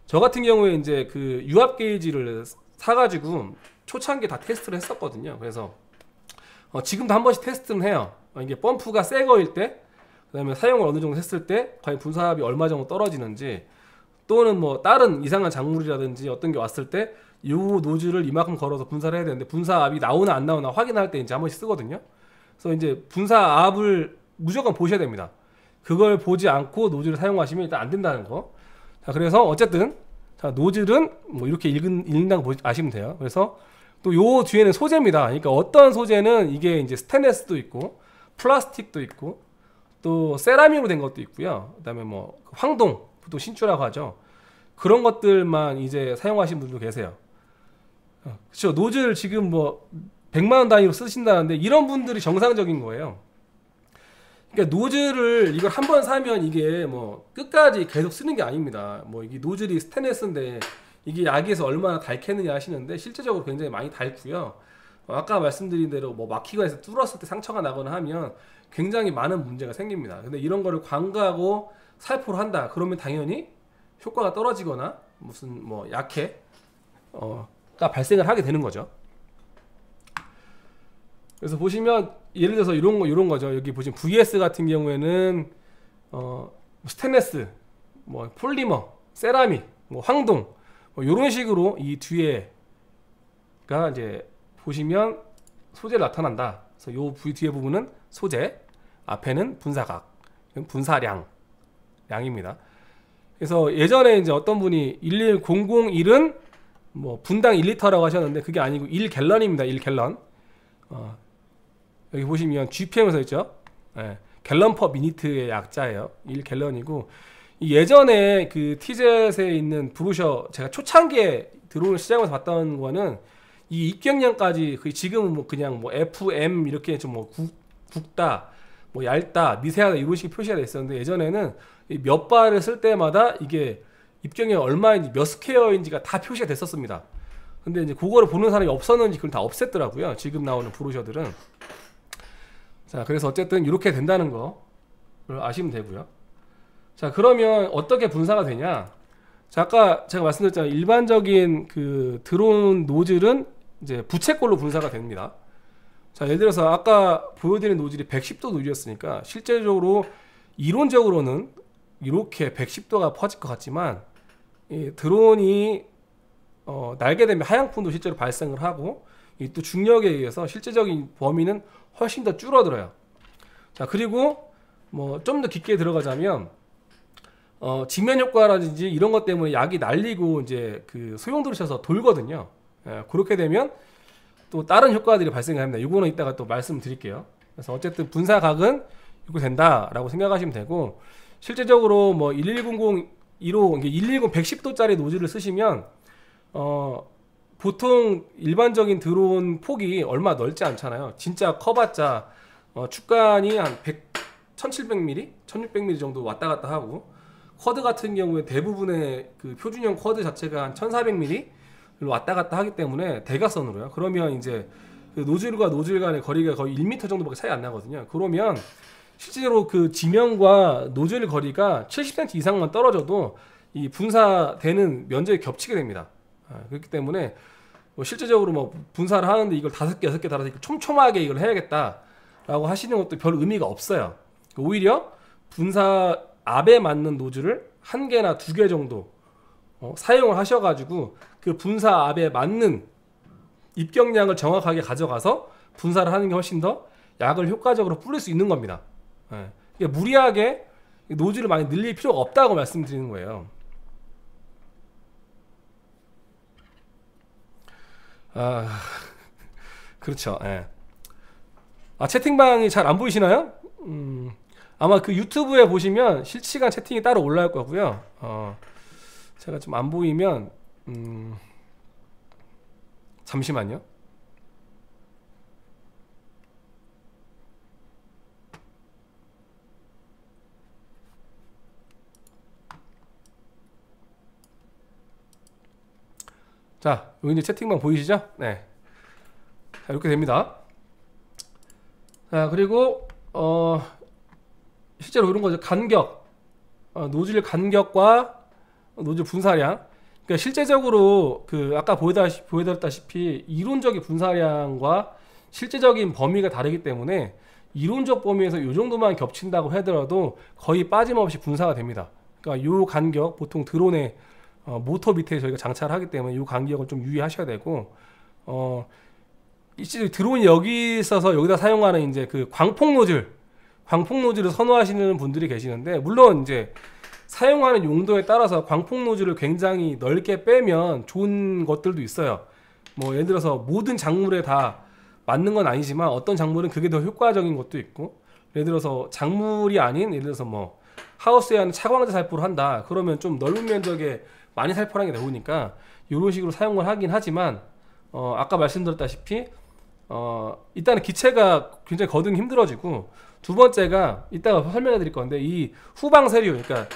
저 같은 경우에 이제 그 유압 게이지를 사가지고 초창기에 다 테스트를 했었거든요. 그래서 지금도 한 번씩 테스트는 해요. 이게 펌프가 새 거일 때, 그 다음에 사용을 어느 정도 했을 때 과연 분사압이 얼마 정도 떨어지는지, 또는 뭐 다른 이상한 작물이라든지 어떤 게 왔을 때 이 노즐을 이만큼 걸어서 분사를 해야 되는데 분사압이 나오나 안 나오나 확인할 때 이제 한 번씩 쓰거든요. 그래서 이제 분사압을 무조건 보셔야 됩니다. 그걸 보지 않고 노즐을 사용하시면 일단 안 된다는 거. 자, 그래서 어쨌든 자, 노즐은 뭐 이렇게 읽는다고 아시면 돼요. 그래서 또 요 뒤에는 소재입니다. 그러니까 어떤 소재는 이게 이제 스테인레스도 있고 플라스틱도 있고 또 세라믹으로 된 것도 있고요. 그다음에 뭐 황동, 보통 신주라고 하죠. 그런 것들만 이제 사용하시는 분도 계세요. 그렇죠. 노즐 지금 뭐 100만 원 단위로 쓰신다는데 이런 분들이 정상적인 거예요. 그러니까 노즐을 이걸 한 번 사면 이게 뭐 끝까지 계속 쓰는 게 아닙니다. 뭐 이게 노즐이 스테인레스인데 이게 야기에서 얼마나 닳겠느냐 하시는데 실제적으로 굉장히 많이 닳고요. 아까 말씀드린 대로 뭐 막히거나 해서 뚫었을 때 상처가 나거나 하면 굉장히 많은 문제가 생깁니다. 근데 이런 거를 광고하고 살포를 한다. 그러면 당연히 효과가 떨어지거나 무슨 뭐 약해 가 발생을 하게 되는 거죠. 그래서 보시면 예를 들어서 이런 거죠. 여기 보시면 VS 같은 경우에는 스테인레스, 뭐 폴리머, 세라믹, 뭐 황동, 뭐 이런 식으로 이 뒤에가 이제 보시면 소재를 나타난다. 그래서 요 뒤에 부분은 소재, 앞에는 분사각, 분사량, 양입니다. 그래서 예전에 이제 어떤 분이 11001은 뭐 분당 1리터라고 하셨는데 그게 아니고 1갤런입니다. 1갤런. 여기 보시면 GPM에서 있죠. 예, 갤런 퍼 미니트의 약자예요. 1갤런이고 예전에 그 티젯에 있는 브루셔 제가 초창기에 들어오는 시장에서 봤던 거는 이 입경량까지 지금은 뭐 그냥 뭐 FM 이렇게 좀 뭐 굵다, 뭐 얇다, 미세하다 이런 식의 표시가 돼 있었는데 예전에는 몇 발을 쓸 때마다 이게 입경량 얼마인지 몇 스퀘어인지가 다 표시가 됐었습니다. 근데 이제 그거를 보는 사람이 없었는지 그걸 다 없앴더라고요. 지금 나오는 브루셔들은. 자, 그래서 어쨌든 이렇게 된다는 거를 아시면 되고요. 자, 그러면 어떻게 분사가 되냐? 자, 아까 제가 말씀드렸잖아요. 일반적인 그 들어온 노즐은 이제 부채꼴로 분사가 됩니다. 자, 예를 들어서 아까 보여드린 노즐이 110도 노즐이었으니까 실제적으로 이론적으로는 이렇게 110도가 퍼질 것 같지만 이 드론이 날게 되면 하향풍도 실제로 발생을 하고 이 또 중력에 의해서 실제적인 범위는 훨씬 더 줄어들어요. 자, 그리고 뭐 좀 더 깊게 들어가자면 지면 효과라든지 이런 것 때문에 약이 날리고 이제 그 소용돌이 쳐서 돌거든요. 예, 그렇게 되면 또 다른 효과들이 발생합니다. 이거는 이따가 또 말씀드릴게요. 그래서 어쨌든 분사각은 이거 된다라고 생각하시면 되고 실제적으로 뭐 1100 1호 110 110도짜리 노즐을 쓰시면 보통 일반적인 드론 폭이 얼마 넓지 않잖아요. 진짜 커봤자 축간이 한 1700mm, 1600mm 정도 왔다 갔다 하고 쿼드 같은 경우에 대부분의 그 표준형 쿼드 자체가 한 1400mm 왔다 갔다 하기 때문에 대각선으로요. 그러면 이제 그 노즐과 노즐 간의 거리가 거의 1m 정도밖에 차이 안 나거든요. 그러면 실제로 그 지면과 노즐 거리가 70cm 이상만 떨어져도 이 분사되는 면적이 겹치게 됩니다. 그렇기 때문에 뭐 실제적으로 뭐 분사를 하는데 이걸 5개, 6개 달아서 촘촘하게 이걸 해야겠다라고 하시는 것도 별 의미가 없어요. 오히려 분사압에 맞는 노즐을 1개나 2개 정도 사용을 하셔가지고 그 분사압에 맞는 입경량을 정확하게 가져가서 분사를 하는 게 훨씬 더 약을 효과적으로 뿌릴 수 있는 겁니다. 그러니까 무리하게 노즐을 많이 늘릴 필요가 없다고 말씀드리는 거예요. 그렇죠. 예. 채팅방이 잘 안 보이시나요? 아마 그 유튜브에 보시면 실시간 채팅이 따로 올라올 거고요. 제가 좀 안 보이면 잠시만요. 자, 여기 이제 채팅방 보이시죠? 네. 자, 이렇게 됩니다. 자, 그리고 실제로 이런 거죠. 간격, 노즐 간격과 노즐 분사량. 그러니까 실제적으로 그 아까 보여드렸다시피 이론적인 분사량과 실제적인 범위가 다르기 때문에 이론적 범위에서 이 정도만 겹친다고 하더라도 거의 빠짐없이 분사가 됩니다. 그러니까 이 간격, 보통 드론의 모터 밑에 저희가 장착을 하기 때문에 이 간격을 좀 유의하셔야 되고, 이 드론이 여기 있어서 여기다 사용하는 이제 그 광폭 노즐을 선호하시는 분들이 계시는데, 물론 이제 사용하는 용도에 따라서 광폭 노즐을 굉장히 넓게 빼면 좋은 것들도 있어요. 뭐 예를 들어서 모든 작물에 다 맞는 건 아니지만 어떤 작물은 그게 더 효과적인 것도 있고, 예를 들어서 작물이 아닌, 예를 들어서 뭐 하우스에 하는 차광제 살포를 한다 그러면 좀 넓은 면적에 많이 살포하는 게 나오니까 이런 식으로 사용을 하긴 하지만, 아까 말씀드렸다시피 일단은 기체가 굉장히 거두기 힘들어지고, 두 번째가 이따가 설명해 드릴 건데, 이 후방 세류, 그러니까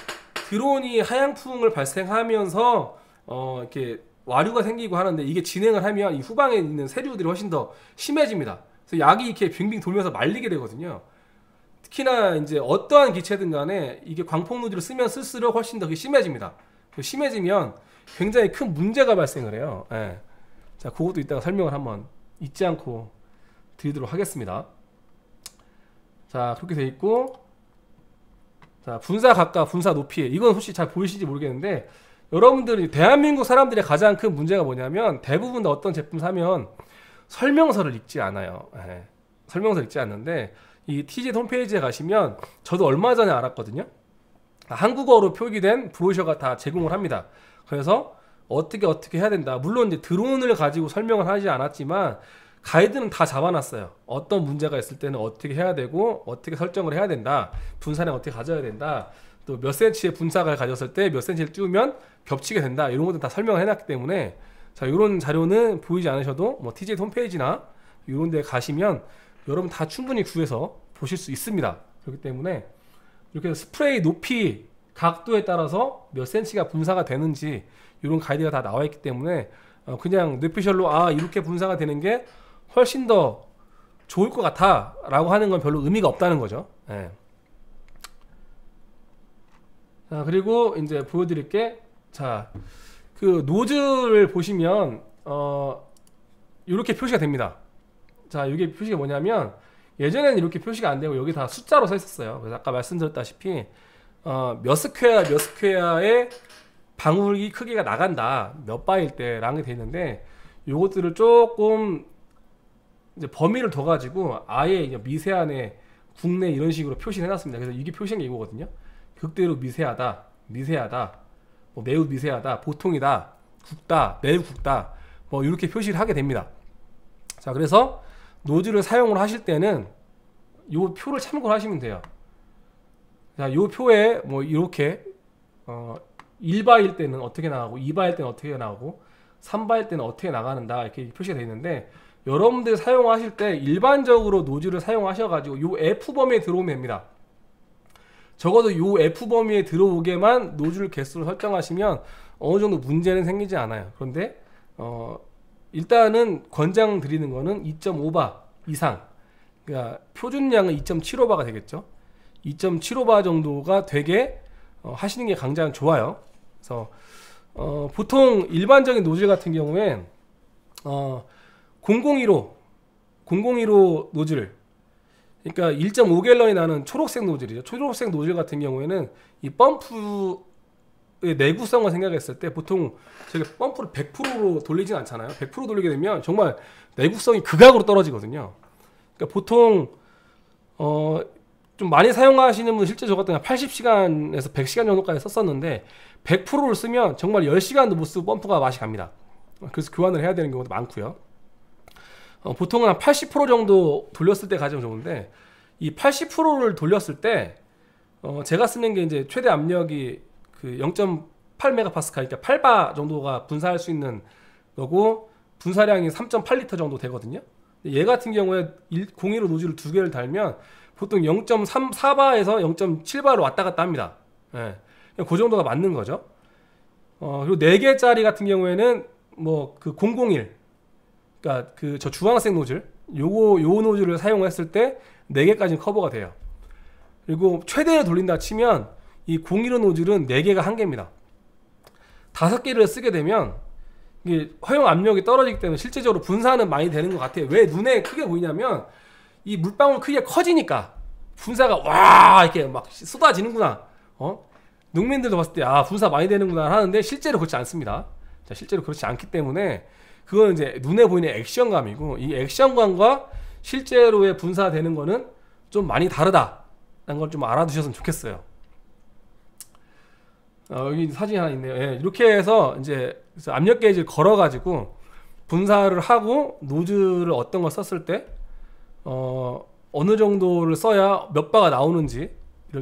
드론이 하향풍을 발생하면서 이렇게 와류가 생기고 하는데, 이게 진행을 하면 이 후방에 있는 세류들이 훨씬 더 심해집니다. 그래서 약이 이렇게 빙빙 돌면서 말리게 되거든요. 특히나 이제 어떠한 기체든 간에 이게 광폭 노즐을 쓰면 쓸수록 훨씬 더 심해집니다. 심해지면 굉장히 큰 문제가 발생을 해요. 예. 자, 그것도 이따가 설명을 한번 잊지 않고 드리도록 하겠습니다. 자, 그렇게 돼 있고, 자, 분사 각각, 분사 높이, 이건 혹시 잘 보이실지 모르겠는데, 여러분들이 대한민국 사람들의 가장 큰 문제가 뭐냐면, 대부분 다 어떤 제품 사면 설명서를 읽지 않아요. 예. 설명서를 읽지 않는데, 이 TZ 홈페이지에 가시면 저도 얼마 전에 알았거든요. 한국어로 표기된 브로셔가 다 제공을 합니다. 그래서 어떻게 해야 된다. 물론 이제 드론을 가지고 설명을 하지 않았지만 가이드는 다 잡아놨어요. 어떤 문제가 있을 때는 어떻게 해야 되고, 어떻게 설정을 해야 된다. 분사량 어떻게 가져야 된다. 또 몇 센치의 분사가 가졌을 때 몇 센치를 띄우면 겹치게 된다. 이런 것들 다 설명을 해놨기 때문에, 자, 이런 자료는 보이지 않으셔도 뭐 TZ 홈페이지나 이런 데 가시면 여러분 다 충분히 구해서 보실 수 있습니다. 그렇기 때문에 이렇게 스프레이 높이, 각도에 따라서 몇 센치가 분사가 되는지 이런 가이드가 다 나와 있기 때문에 그냥 뇌피셜로 이렇게 분사가 되는 게 훨씬 더 좋을 것 같아 라고 하는 건 별로 의미가 없다는 거죠. 예. 자, 그리고 이제 보여드릴 게, 자, 그 노즐을 보시면 이렇게 표시가 됩니다. 자, 이게 표시가 뭐냐면, 예전에는 이렇게 표시가 안 되고 여기 다 숫자로 써 있었어요. 그래서 아까 말씀드렸다시피 몇 스퀘어의 방울기 크기가 나간다, 몇 바일 때 라는 게 돼 있는데, 요것들을 조금 이제 범위를 둬 가지고 아예 이제 미세한의 국내 이런 식으로 표시를 해놨습니다. 그래서 이게 표시한 게 이거거든요. 극대로 미세하다, 뭐 매우 미세하다, 보통이다, 굵다, 매우 굵다, 뭐 이렇게 표시를 하게 됩니다. 자, 그래서 노즐을 사용을 하실 때는 요 표를 참고를 하시면 돼요. 자, 요 표에 뭐 이렇게 1바일 때는 어떻게 나가고, 2바일 때는 어떻게 나가고, 3바일 때는 어떻게 나가는다, 이렇게 표시가 되어 있는데, 여러분들 사용하실 때 일반적으로 노즐을 사용하셔가지고 요 F 범위에 들어오면 됩니다. 적어도 요 F 범위에 들어오게만 노즐 개수를 설정하시면 어느 정도 문제는 생기지 않아요. 그런데 일단은 권장 드리는 거는 2.5바 이상, 그러니까 표준량은 2.75바가 되겠죠. 2.75바 정도가 되게 하시는 게 가장 좋아요. 그래서 보통 일반적인 노즐 같은 경우엔 0015 노즐, 그러니까 1.5갤런이 나는 초록색 노즐이죠. 초록색 노즐 같은 경우에는 이 펌프의 내구성을 생각했을 때 보통 저희가 펌프를 100%로 돌리진 않잖아요. 100% 돌리게 되면 정말 내구성이 극악으로 떨어지거든요. 그러니까 보통 좀 많이 사용하시는 분, 실제 저 같은 경우 80시간에서 100시간 정도까지 썼었는데 100%를 쓰면 정말 10시간도 못 쓰고 펌프가 맛이 갑니다. 그래서 교환을 해야 되는 경우도 많고요. 보통은 한 80% 정도 돌렸을 때 가장 좋은데, 이 80%를 돌렸을 때 제가 쓰는 게 이제 최대 압력이 그 0.8MPa, 그러니까 8바 정도가 분사할 수 있는 거고, 분사량이 3.8리터 정도 되거든요. 얘 같은 경우에 015 노즐을 두 개를 달면 보통 0.4바에서 0.7바로 왔다 갔다 합니다. 예. 그 정도가 맞는 거죠. 그리고 4개짜리 같은 경우에는 뭐 그 001, 그러니까 그 저 주황색 노즐, 요 노즐을 사용했을 때 4개까지 커버가 돼요. 그리고 최대로 돌린다 치면 이 01호 노즐은 4개가 한계입니다. 5개를 쓰게 되면 이게 허용 압력이 떨어지기 때문에 실제적으로 분사는 많이 되는 것 같아요. 왜 눈에 크게 보이냐면 이 물방울 크기가 커지니까 분사가 와 이렇게 막 쏟아지는구나. 농민들도 봤을 때 아 분사 많이 되는구나 하는데 실제로 그렇지 않습니다. 자, 실제로 그렇지 않기 때문에 그거는 이제 눈에 보이는 액션감이고, 이 액션감과 실제로의 분사되는 거는 좀 많이 다르다라는 걸 좀 알아두셨으면 좋겠어요. 여기 사진이 하나 있네요. 예, 이렇게 해서 이제 압력 게이지를 걸어가지고 분사를 하고 노즐을 어떤 걸 썼을 때 어느 정도를 써야 몇 바가 나오는지를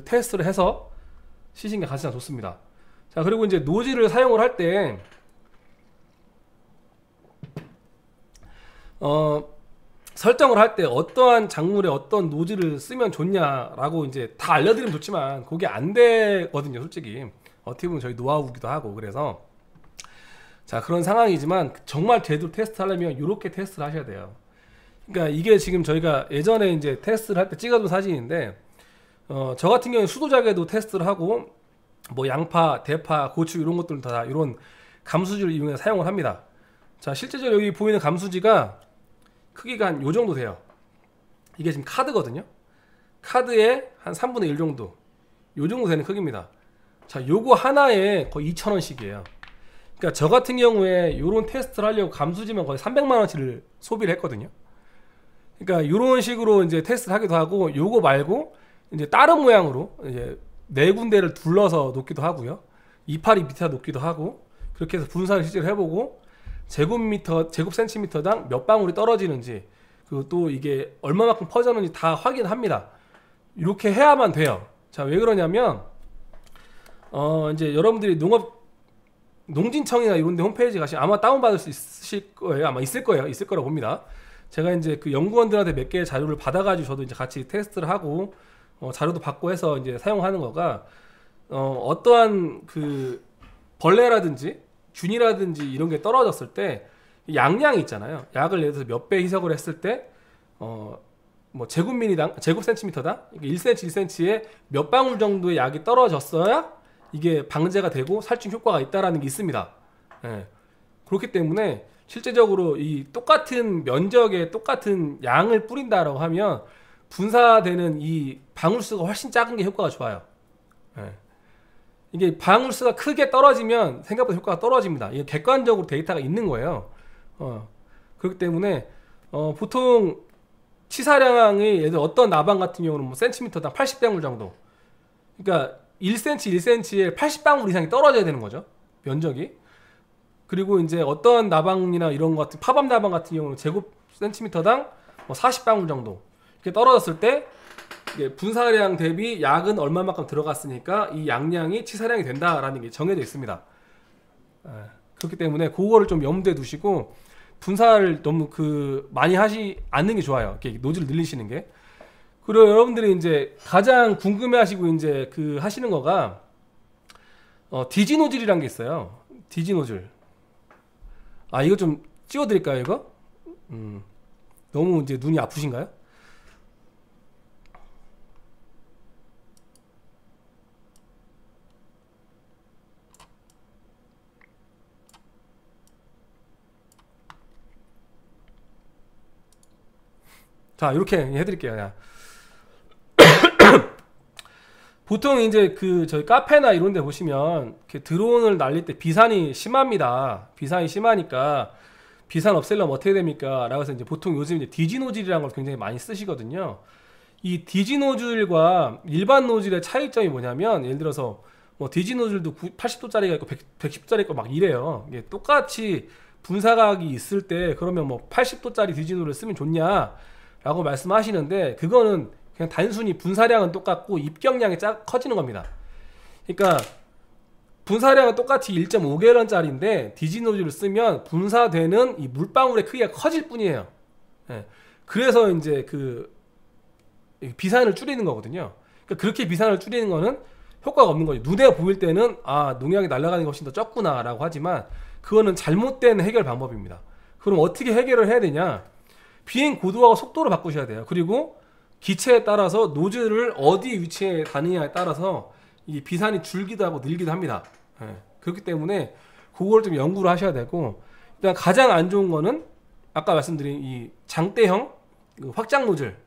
테스트를 해서 시신 게 가장 좋습니다. 자, 그리고 이제 노즐을 사용을 할 때 설정을 할 때 어떠한 작물에 어떤 노즐을 쓰면 좋냐라고 이제 다 알려드리면 좋지만 그게 안 되거든요, 솔직히. 어떻게 보면 저희 노하우기도 하고. 그래서 자, 그런 상황이지만 정말 제대로 테스트 하려면 이렇게 테스트를 하셔야 돼요. 그러니까 이게 지금 저희가 예전에 이제 테스트를 할 때 찍어둔 사진인데 저 같은 경우에 수도작에도 테스트를 하고 뭐 양파, 대파, 고추 이런 것들은 다 이런 감수지를 이용해서 사용을 합니다. 자, 실제적으로 여기 보이는 감수지가 크기가 한 요 정도 돼요. 이게 지금 카드거든요. 카드의 한 3분의 1 정도, 요 정도 되는 크기입니다. 자, 요거 하나에 거의 2,000원씩이에요. 그러니까 저 같은 경우에 요런 테스트를 하려고 감수지만 거의 300만원치를 소비를 했거든요. 그러니까 요런 식으로 이제 테스트를 하기도 하고, 요거 말고 이제 다른 모양으로 이제 4군데를 둘러서 놓기도 하고요. 이파리 밑에다 놓기도 하고, 그렇게 해서 분사를 실제로 해보고 제곱센티미터당 몇 방울이 떨어지는지, 그리고 또 이게 얼마만큼 퍼졌는지 다 확인합니다. 이렇게 해야만 돼요. 자, 왜 그러냐면 이제 여러분들이 농진청이나 이런 데 홈페이지 가시면 아마 다운받을 수 있을 거예요. 아마 있을 거예요. 있을 거라고 봅니다. 제가 이제 그 연구원들한테 몇 개의 자료를 받아가지고 저도 이제 같이 테스트를 하고 자료도 받고 해서 이제 사용하는 거가 어떠한 그 벌레라든지 균이라든지 이런 게 떨어졌을 때 양량이 있잖아요. 약을 예를 들어서 몇 배 희석을 했을 때 뭐 제곱센티미터당 1cm 1cm에 몇 방울 정도의 약이 떨어졌어야 이게 방제가 되고 살충 효과가 있다라는 게 있습니다. 예. 그렇기 때문에 실제적으로 이 똑같은 면적에 똑같은 양을 뿌린다라고 하면 분사되는 이 방울수가 훨씬 작은 게 효과가 좋아요. 예. 이게 방울수가 크게 떨어지면 생각보다 효과가 떨어집니다. 이게 객관적으로 데이터가 있는 거예요. 그렇기 때문에 보통 치사량이 예를 들어 어떤 나방 같은 경우는 뭐 센티미터당 80방울 정도, 그러니까 1cm 1cm에 80방울 이상이 떨어져야 되는 거죠, 면적이. 그리고 이제 어떤 나방이나 이런 것 같은 파밤 나방 같은 경우는 제곱 센티미터당 뭐 40방울 정도 이렇게 떨어졌을 때 분사량 대비 약은 얼마만큼 들어갔으니까 이 양량이 치사량이 된다라는 게 정해져 있습니다. 그렇기 때문에 그거를 좀 염두에 두시고 분사를 너무 많이 하지 않는 게 좋아요. 이렇게 노즐을 늘리시는 게. 그리고 여러분들이 이제 가장 궁금해하시고 이제 하시는 거가 디지 노즐이라는 게 있어요. 디지 노즐. 아, 이거 좀 찍어드릴까요, 이거? 너무 이제 눈이 아프신가요? 자, 이렇게 해드릴게요. 야. 보통 이제 저희 카페나 이런 데 보시면 이렇게 드론을 날릴 때 비산이 심합니다. 비산이 심하니까 비산 없애려면 어떻게 됩니까? 라고 해서 이제 보통 요즘 이제 디지 노즐이라는 걸 굉장히 많이 쓰시거든요. 이 디지 노즐과 일반 노즐의 차이점이 뭐냐면, 예를 들어서 뭐 디지 노즐도 80도짜리가 있고 110도짜리 있고 막 이래요. 이게 똑같이 분사각이 있을 때 그러면 뭐 80도짜리 디지 노즐을 쓰면 좋냐? 라고 말씀하시는데, 그거는 그냥 단순히 분사량은 똑같고 입경량이 커지는 겁니다. 그러니까 분사량은 똑같이 1.5갤런짜리인데 디지 노즐을 쓰면 분사되는 이 물방울의 크기가 커질 뿐이에요. 예. 그래서 이제 비산을 줄이는 거거든요. 그러니까 그렇게 비산을 줄이는 거는 효과가 없는 거죠. 눈에 보일 때는 아, 농약이 날아가는 게 훨씬 더 적구나 라고 하지만 그거는 잘못된 해결 방법입니다. 그럼 어떻게 해결을 해야 되냐? 비행 고도하고 속도를 바꾸셔야 돼요. 그리고 기체에 따라서 노즐을 어디 위치에 다느냐에 따라서 이 비산이 줄기도 하고 늘기도 합니다. 예. 그렇기 때문에 그걸 좀 연구를 하셔야 되고, 일단 가장 안 좋은 거는 아까 말씀드린 이 장대형 확장 노즐,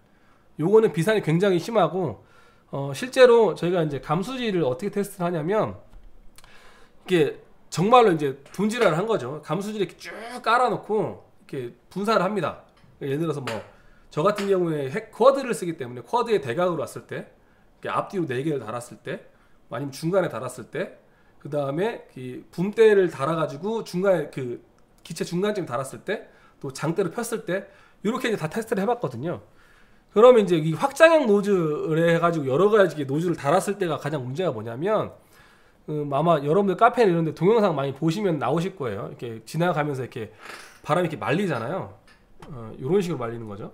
요거는 비산이 굉장히 심하고, 실제로 저희가 이제 감수지를 어떻게 테스트를 하냐면, 이게 정말로 이제 분질화를 한 거죠. 감수지를 이렇게 쭉 깔아놓고 이렇게 분사를 합니다. 예를 들어서 뭐 저 같은 경우에 쿼드를 쓰기 때문에 쿼드의 대각으로 왔을 때, 앞뒤로 4개를 달았을 때, 아니면 중간에 달았을 때, 그 다음에 붐대를 달아가지고 중간에 그 기체 중간쯤 달았을 때, 또 장대로 폈을 때, 이렇게 이제 다 테스트를 해봤거든요. 그러면 이제 이 확장형 노즐을 해가지고 여러 가지 노즐을 달았을 때가 가장 문제가 뭐냐면, 아마 여러분들 카페나 이런데 동영상 많이 보시면 나오실 거예요. 이렇게 지나가면서 이렇게 바람이 이렇게 말리잖아요. 이런 식으로 말리는 거죠.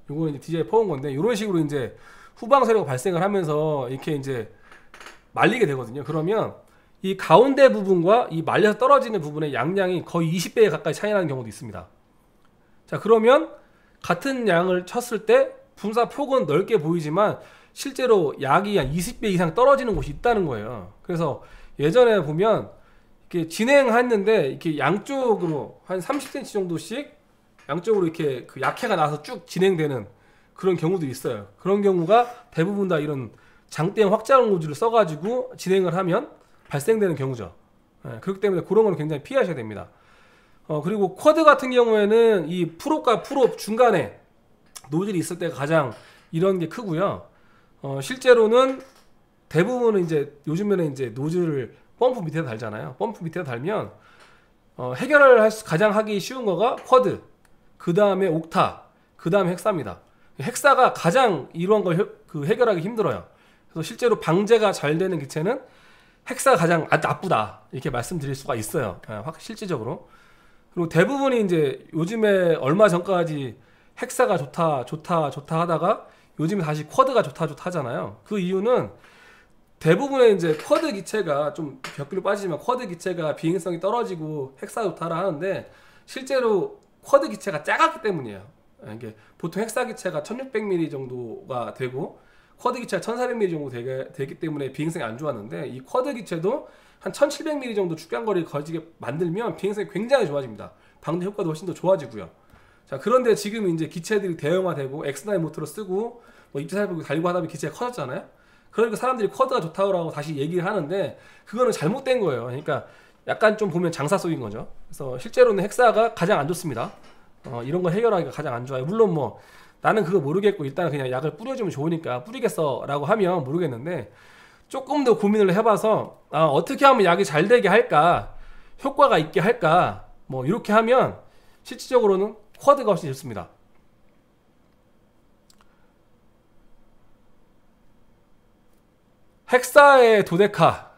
요거는 이제 DJI 퍼온 건데, 이런 식으로 이제 후방 세로가 발생을 하면서 이렇게 이제 말리게 되거든요. 그러면 이 가운데 부분과 이 말려서 떨어지는 부분의 양량이 거의 20배에 가까이 차이 나는 경우도 있습니다. 자, 그러면 같은 양을 쳤을 때 분사 폭은 넓게 보이지만 실제로 약이 한 20배 이상 떨어지는 곳이 있다는 거예요. 그래서 예전에 보면 이렇게 진행했는데 이렇게 양쪽으로 한 30cm 정도씩 양쪽으로 이렇게 그 약해가 나서 쭉 진행되는 그런 경우도 있어요. 그런 경우가 대부분 다 이런 장대형 확장 노즐을 써가지고 진행을 하면 발생되는 경우죠. 그렇기 때문에 그런 거는 굉장히 피하셔야 됩니다. 그리고 쿼드 같은 경우에는 이 프롭과 프롭 중간에 노즐이 있을 때가 가장 이런 게 크고요. 실제로는 대부분은 이제 요즘에는 이제 노즐을 펌프 밑에 달잖아요. 펌프 밑에 달면 해결을 가장 하기 쉬운 거가 쿼드, 그 다음에 옥타, 그 다음에 헥사입니다. 헥사가 가장 이런 걸 해결하기 힘들어요. 그래서 실제로 방제가 잘 되는 기체는 헥사가 가장 나쁘다, 이렇게 말씀드릴 수가 있어요. 실질적으로. 그리고 대부분이 이제 요즘에 얼마 전까지 헥사가 좋다 하다가 요즘에 다시 쿼드가 좋다 하잖아요. 그 이유는 대부분의 이제 쿼드 기체가 좀 벽길로 빠지지만 쿼드 기체가 비행성이 떨어지고 헥사가 좋다라 하는데, 실제로 쿼드 기체가 작았기 때문이에요. 이게 보통 헥사 기체가 1600mm 정도가 되고 쿼드 기체가 1400mm 정도 되기 때문에 비행성이 안 좋았는데, 이 쿼드 기체도 한 1700mm 정도 축간거리를 거지게 만들면 비행성이 굉장히 좋아집니다. 방대 효과도 훨씬 더 좋아지고요. 자, 그런데 지금 이제 기체들이 대형화되고 X9 모터를 쓰고 뭐 입지살포기 달리고 하다 보면 기체가 커졌잖아요. 그러니까 사람들이 쿼드가 좋다고 하고 다시 얘기를 하는데, 그거는 잘못된 거예요. 그러니까 약간 좀 보면 장사 속인 거죠. 그래서 실제로는 헥사가 가장 안 좋습니다. 이런 걸 해결하기가 가장 안 좋아요. 물론 뭐 나는 그거 모르겠고 일단 그냥 약을 뿌려주면 좋으니까 뿌리겠어 라고 하면 모르겠는데, 조금 더 고민을 해봐서 어떻게 하면 약이 잘 되게 할까, 효과가 있게 할까, 뭐 이렇게 하면 실질적으로는 쿼드가 훨씬 좋습니다. 헥사의 도데카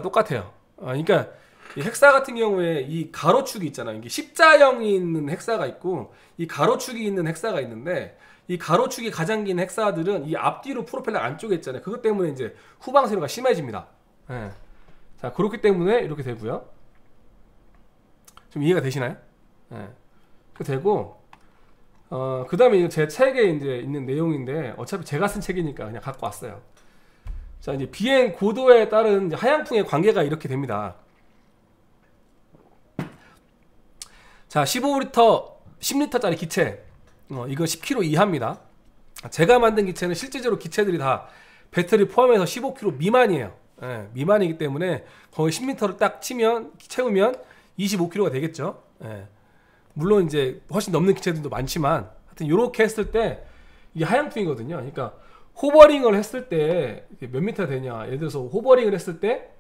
똑같아요. 그러니까 이 헥사 같은 경우에 이 가로축이 있잖아요. 이게 십자형이 있는 헥사가 있고 이 가로축이 있는 헥사가 있는데, 이 가로축이 가장 긴 헥사들은 이 앞뒤로 프로펠러 안쪽에 있잖아요. 그것 때문에 이제 후방 세로가 심해집니다. 예. 자, 그렇기 때문에 이렇게 되고요. 좀 이해가 되시나요? 예. 그렇게 되고, 그 다음에 제 책에 이제 있는 내용인데, 어차피 제가 쓴 책이니까 그냥 갖고 왔어요. 자, 이제 비행 고도에 따른 하향풍의 관계가 이렇게 됩니다. 자, 15리터, 10리터짜리 기체, 이거 10kg 이하입니다. 제가 만든 기체는 실제적으로 기체들이 다 배터리 포함해서 15kg 미만이에요. 예, 미만이기 때문에 거의 10리터를 딱 채우면 25kg가 되겠죠. 예. 물론 이제 훨씬 넘는 기체들도 많지만, 하여튼 이렇게 했을 때 이게 하향풍이거든요. 그러니까 호버링을 했을 때 몇 미터 되냐? 예를 들어서 호버링을 했을 때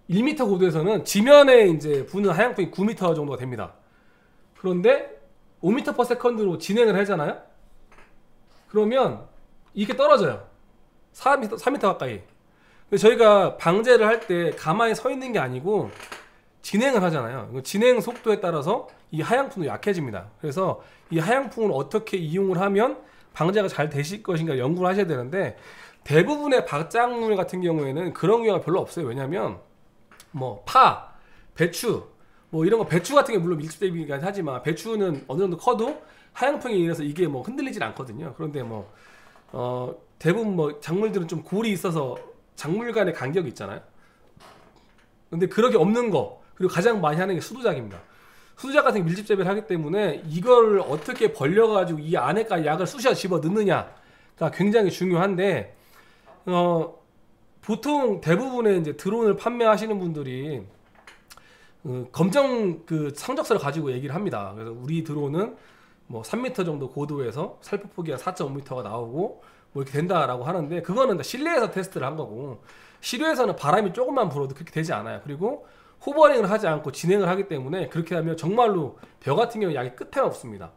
1m 고도에서는 지면에 이제 부는 하향풍이 9m 정도가 됩니다. 그런데 5m/s로 진행을 하잖아요. 그러면 이게 떨어져요. 4m 가까이. 근데 저희가 방제를 할 때 가만히 서 있는 게 아니고 진행을 하잖아요. 진행 속도에 따라서 이 하향풍도 약해집니다. 그래서 이 하향풍을 어떻게 이용을 하면 방제가 잘 되실 것인가 연구를 하셔야 되는데, 대부분의 박작물 같은 경우에는 그런 경우가 별로 없어요. 왜냐면 뭐 파, 배추 뭐 이런 거, 배추 같은 게 물론 밀집되긴 하지만 배추는 어느 정도 커도 하양풍에 의해서 이게 뭐 흔들리진 않거든요. 그런데 뭐 대부분 뭐 작물들은 좀 골이 있어서 작물 간의 간격이 있잖아요. 근데 그렇게 없는 거, 그리고 가장 많이 하는 게 수두작입니다. 수두작 같은 게 밀집재배를 하기 때문에 이걸 어떻게 벌려가지고 이 안에까지 약을 쑤셔 집어 넣느냐가 굉장히 중요한데, 보통 대부분의 이제 드론을 판매하시는 분들이 검정 그 성적서를 가지고 얘기를 합니다. 그래서 우리 드론은 뭐 3m 정도 고도에서 살포폭이가 4.5m가 나오고 뭐 이렇게 된다라고 하는데, 그거는 실내에서 테스트를 한 거고, 실외에서는 바람이 조금만 불어도 그렇게 되지 않아요. 그리고 호버링을 하지 않고 진행을 하기 때문에 그렇게 하면 정말로 벼 같은 경우는 약이 끝에만 붙습니다.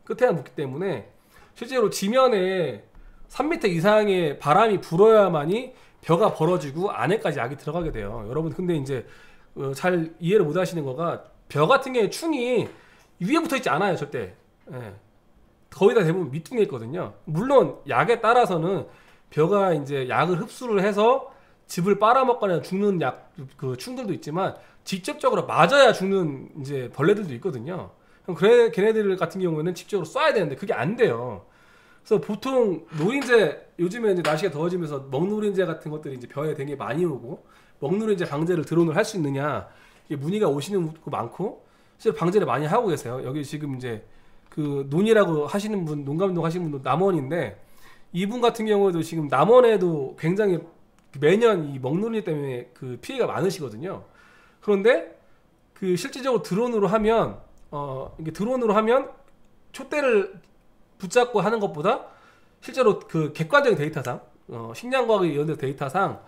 끝에만 붙기 때문에 실제로 지면에 3m 이상의 바람이 불어야만이 벼가 벌어지고 안에까지 약이 들어가게 돼요. 여러분 근데 이제 잘 이해를 못 하시는 거가, 벼 같은 경우에 충이 위에 붙어 있지 않아요, 절대. 예. 거의 다 대부분 밑둥에 있거든요. 물론 약에 따라서는 벼가 이제 약을 흡수를 해서 즙을 빨아먹거나 죽는 약 그 충들도 있지만, 직접적으로 맞아야 죽는 이제 벌레들도 있거든요. 그래, 걔네들 같은 경우에는 직접적으로 쏴야 되는데 그게 안 돼요. 그래서 보통 노린재, 요즘에 이제 날씨가 더워지면서 먹노린재 같은 것들이 이제 벼에 되게 많이 오고, 먹노린재 방제를 드론을 할 수 있느냐, 이게 문의가 오시는 거 많고, 실제로 방제를 많이 하고 계세요. 여기 지금 이제 그 논이라고 하시는 분, 농감농 하시는 분도 남원인데, 이분 같은 경우에도 지금 남원에도 굉장히 매년 이 먹노린재 때문에 그 피해가 많으시거든요. 그런데 그 실질적으로 드론으로 하면 이게 드론으로 하면 촛대를 붙잡고 하는 것보다 실제로 그 객관적인 데이터상 식량과학 이런 데 데이터상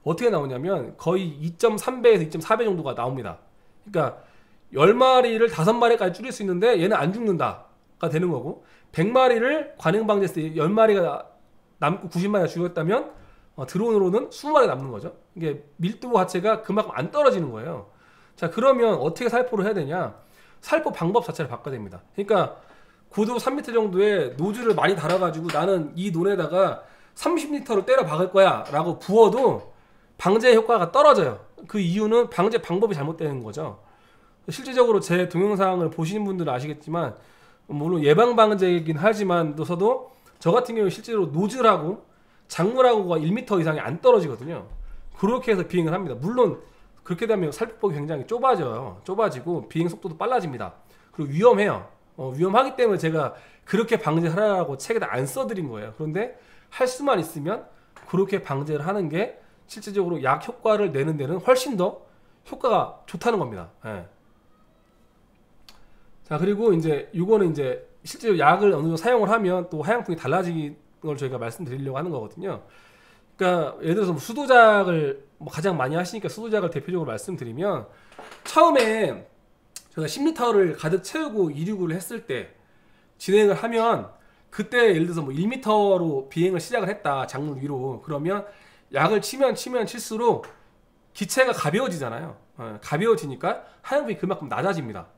어떻게 나오냐면 거의 2.3배에서 2.4배 정도가 나옵니다. 그러니까 10마리를 5마리까지 줄일 수 있는데 얘는 안 죽는다가 되는 거고, 100마리를 관행 방지했을 때 10마리가 남고 90마리가 죽었다면 드론으로는 20마리 남는 거죠. 이게 밀도 자체가 그만큼 안 떨어지는 거예요. 자, 그러면 어떻게 살포를 해야 되냐? 살포 방법 자체를 바꿔야 됩니다. 그러니까 고도 3m 정도의 노즐을 많이 달아가지고 나는 이 논에다가 30리터를 때려 박을 거야 라고 부어도 방제 효과가 떨어져요. 그 이유는 방제 방법이 잘못되는 거죠. 실질적으로 제 동영상을 보시는 분들은 아시겠지만, 물론 예방 방제이긴 하지만서도 저 같은 경우에 실제로 노즐하고 작물하고가 1m 이상이 안 떨어지거든요. 그렇게 해서 비행을 합니다. 물론 그렇게 되면 살포폭이 굉장히 좁아지고 비행 속도도 빨라집니다. 그리고 위험해요. 위험하기 때문에 제가 그렇게 방제하라고 책에다 안 써드린 거예요. 그런데 할 수만 있으면 그렇게 방제를 하는 게 실질적으로 약 효과를 내는 데는 훨씬 더 효과가 좋다는 겁니다. 예. 자, 그리고 이제 이거는 이제 실제로 약을 어느 정도 사용을 하면 또 하양풍이 달라지는 걸 저희가 말씀드리려고 하는 거거든요. 그러니까 예를 들어서 수도작을 가장 많이 하시니까 수도작을 대표적으로 말씀드리면, 처음에 제가 10리터를 가득 채우고 이륙을 했을 때 진행을 하면, 그때 예를 들어서 뭐 1m로 비행을 시작을 했다, 작물 위로. 그러면 약을 치면 칠수록 기체가 가벼워지잖아요. 가벼워지니까 하양풍이 그만큼 낮아집니다.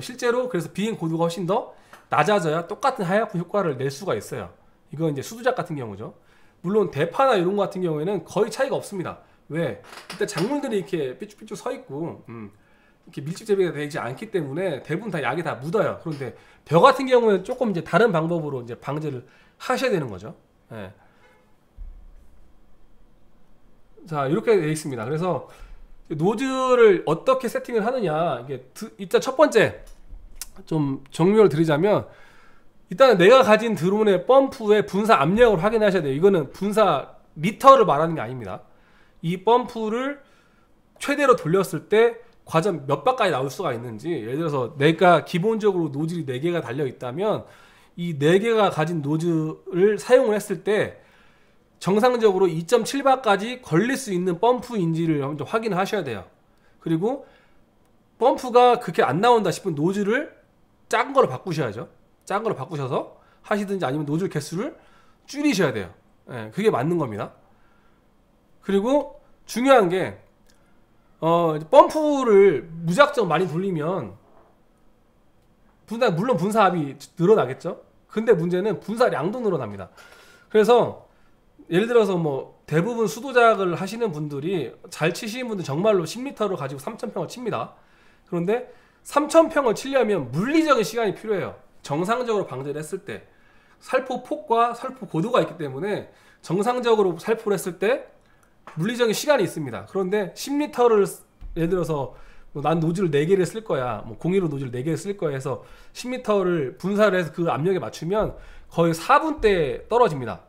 실제로 그래서 비행 고도가 훨씬 더 낮아져야 똑같은 하양풍 효과를 낼 수가 있어요. 이건 이제 수두작 같은 경우죠. 물론 대파나 이런 거 같은 경우에는 거의 차이가 없습니다. 왜? 일단 작물들이 이렇게 삐쭉삐쭉 서 있고 이렇게 밀집 재배가 되지 않기 때문에 대부분 다 약이 다 묻어요. 그런데 벼 같은 경우는 조금 이제 다른 방법으로 이제 방제를 하셔야 되는 거죠. 예. 자, 이렇게 되어 있습니다. 그래서 노즐을 어떻게 세팅을 하느냐, 이게 일단 첫 번째 좀 정리를 드리자면, 일단 내가 가진 드론의 펌프의 분사 압력을 확인하셔야 돼요. 이거는 분사 리터를 말하는 게 아닙니다. 이 펌프를 최대로 돌렸을 때 과연 몇 바까지 나올 수가 있는지, 예를 들어서 내가 기본적으로 노즐이 4개가 달려 있다면 이 4개가 가진 노즐을 사용을 했을 때 정상적으로 2.7바까지 걸릴 수 있는 펌프인지를 먼저 확인하셔야 돼요. 그리고 펌프가 그렇게 안 나온다 싶은 노즐을 작은 거로 바꾸셔야죠. 작은 거로 바꾸셔서 하시든지, 아니면 노즐 개수를 줄이셔야 돼요. 예, 그게 맞는 겁니다. 그리고 중요한 게 펌프를 무작정 많이 돌리면 물론 분사압이 늘어나겠죠. 근데 문제는 분사량도 늘어납니다. 그래서 예를 들어서 뭐 대부분 수도작을 하시는 분들이 잘 치시는 분들 정말로 10m를 가지고 3,000평을 칩니다. 그런데 3,000평을 치려면 물리적인 시간이 필요해요. 정상적으로 방제를 했을 때 살포 폭과 살포 고도가 있기 때문에 정상적으로 살포를 했을 때 물리적인 시간이 있습니다. 그런데 10m를 예를 들어서 난 노즐을 4개를 쓸 거야, 뭐 01호 노즐 4개를 쓸 거야 해서 10m를 분사를 해서 그 압력에 맞추면 거의 4분대 떨어집니다.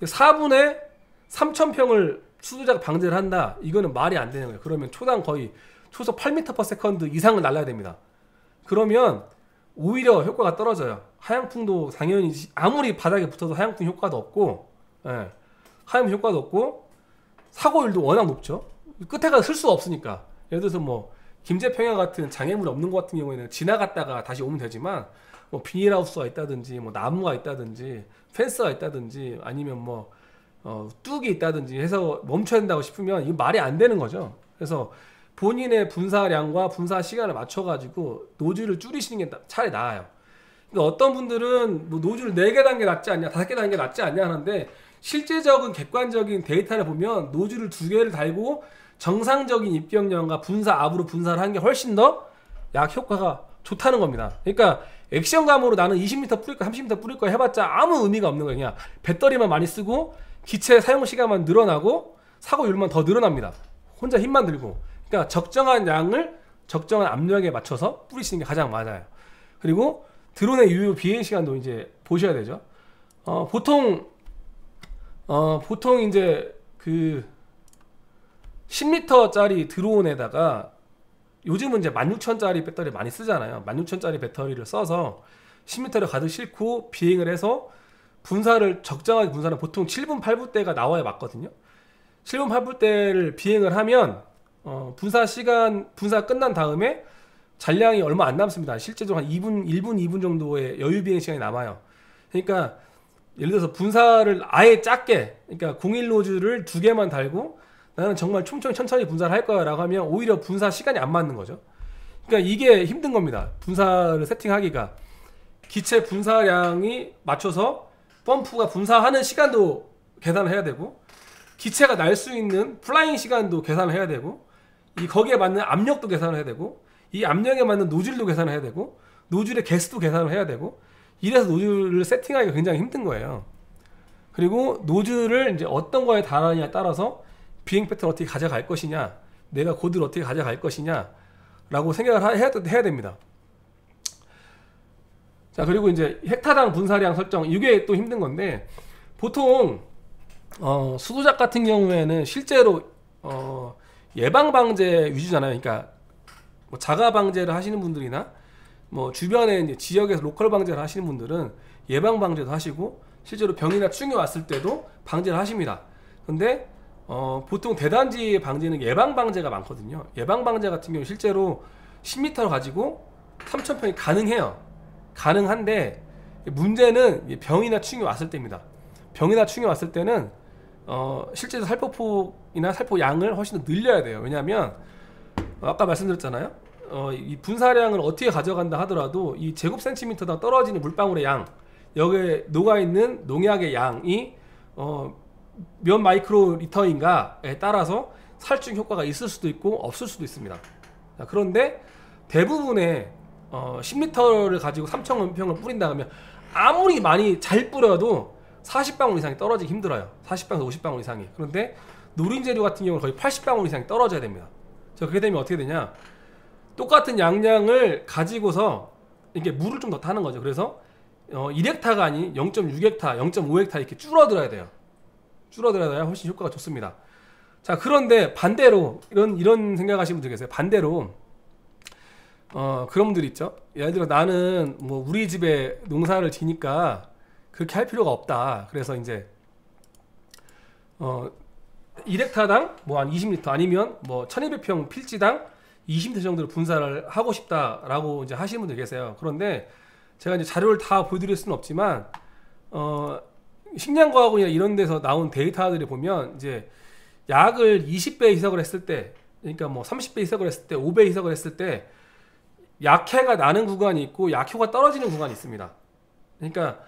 4분에 3,000평을 수도자가 방제를 한다. 이거는 말이 안 되는 거예요. 그러면 초당 거의 초속 8m/s 이상을 날라야 됩니다. 그러면 오히려 효과가 떨어져요. 하향풍도 당연히 아무리 바닥에 붙어도 하향풍 효과도 없고, 예, 하향풍 효과도 없고 사고율도 워낙 높죠. 끝에 가서 쓸 수가 없으니까. 예를 들어서 뭐 김제평야 같은 장애물이 없는 것 같은 경우에는 지나갔다가 다시 오면 되지만 뭐 비닐하우스가 있다든지 뭐 나무가 있다든지 펜스가 있다든지 아니면 뭐 뚝이 있다든지 해서 멈춰야 된다고 싶으면 이거 말이 안 되는 거죠. 그래서 본인의 분사량과 분사 시간을 맞춰가지고 노즐을 줄이시는 게 차라리 나아요. 그러니까 어떤 분들은 뭐 노즐 4개 단 게 낫지 않냐, 5개 단 게 낫지 않냐 하는데 실제적인 객관적인 데이터를 보면 노즐을 2개를 달고 정상적인 입경량과 분사 압으로 분사를 하는 게 훨씬 더 약 효과가 좋다는 겁니다. 그러니까 액션감으로 나는 20m 뿌릴 거 30m 뿌릴 거 해봤자 아무 의미가 없는 거예요. 그냥 배터리만 많이 쓰고 기체 사용 시간만 늘어나고 사고율만 더 늘어납니다. 혼자 힘만 들고. 그러니까 적정한 양을 적정한 압력에 맞춰서 뿌리시는 게 가장 맞아요. 그리고 드론의 유효 비행 시간도 이제 보셔야 되죠. 보통 이제 그 10m짜리 드론에다가 요즘은 이제 16,000짜리 배터리 많이 쓰잖아요. 16,000짜리 배터리를 써서 10m를 가득 싣고 비행을 해서 분사를 적정하게 분사는 보통 7분 8분대가 나와야 맞거든요. 7분 8분대를 비행을 하면 분사 끝난 다음에 잔량이 얼마 안 남습니다. 실제적으로 한 1분 2분 정도의 여유 비행 시간이 남아요. 그러니까 예를 들어서 분사를 아예 작게, 그러니까 01 노즐을 2개만 달고 나는 정말 천천히 분사를 할 거야 라고 하면 오히려 분사 시간이 안 맞는 거죠. 그러니까 이게 힘든 겁니다. 분사를 세팅하기가. 기체 분사량이 맞춰서 펌프가 분사하는 시간도 계산을 해야 되고 기체가 날 수 있는 플라잉 시간도 계산을 해야 되고 거기에 맞는 압력도 계산을 해야 되고 이 압력에 맞는 노즐도 계산을 해야 되고 노즐의 개수도 계산을 해야 되고 이래서 노즐을 세팅하기가 굉장히 힘든 거예요. 그리고 노즐을 이제 어떤 거에 달하느냐에 따라서 비행 패턴을 어떻게 가져갈 것이냐, 내가 고드를 어떻게 가져갈 것이냐 라고 생각을 해야 됩니다. 자, 그리고 이제 헥타당 분사량 설정, 이게 또 힘든 건데 보통 수도작 같은 경우에는 실제로 예방 방제 위주잖아요. 그러니까 뭐 자가 방제를 하시는 분들이나 뭐 주변에 이제 지역에서 로컬 방제를 하시는 분들은 예방 방제도 하시고 실제로 병이나 충이 왔을 때도 방제를 하십니다. 근데 보통 대단지 방제는 예방 방제가 많거든요. 예방 방제 같은 경우 실제로 10m를 가지고 3,000평이 가능해요. 가능한데 문제는 병이나 충이 왔을 때입니다. 병이나 충이 왔을 때는 실제로 살포폭이나 살포 양을 훨씬 더 늘려야 돼요. 왜냐하면 아까 말씀드렸잖아요. 이 분사량을 어떻게 가져간다 하더라도 이 제곱센티미터당 떨어지는 물방울의 양, 여기에 녹아있는 농약의 양이 몇 마이크로 리터인가에 따라서 살충 효과가 있을 수도 있고 없을 수도 있습니다. 자, 그런데 대부분의 10m를 가지고 3,000평을 뿌린다 하면 아무리 많이 잘 뿌려도 40방울 이상이 떨어지기 힘들어요. 40방울, 50방울 이상이. 그런데 노린재료 같은 경우는 거의 80방울 이상이 떨어져야 됩니다. 자, 그렇게 되면 어떻게 되냐? 똑같은 양량을 가지고서 이렇게 물을 좀 더 타는 거죠. 그래서 1헥타가 아닌 0.6헥타, 0.5헥타 이렇게 줄어들어야 돼요. 줄어들어야 훨씬 효과가 좋습니다. 자, 그런데 반대로 이런 생각하시는 분들 계세요. 반대로 그런 분들 있죠. 예를 들어 나는 뭐 우리 집에 농사를 지니까 그렇게 할 필요가 없다. 그래서 이제 1헥타당 뭐 한 20리터 아니면 뭐 1200평 필지당 20리터 정도를 분사를 하고 싶다라고 이제 하시는 분들 계세요. 그런데 제가 이제 자료를 다 보여드릴 수는 없지만 식량과학원이나 이런 데서 나온 데이터들을 보면 이제 약을 20배 희석을 했을 때, 그러니까 뭐 30배 희석을 했을 때, 5배 희석을 했을 때 약해가 나는 구간이 있고 약효가 떨어지는 구간이 있습니다. 그러니까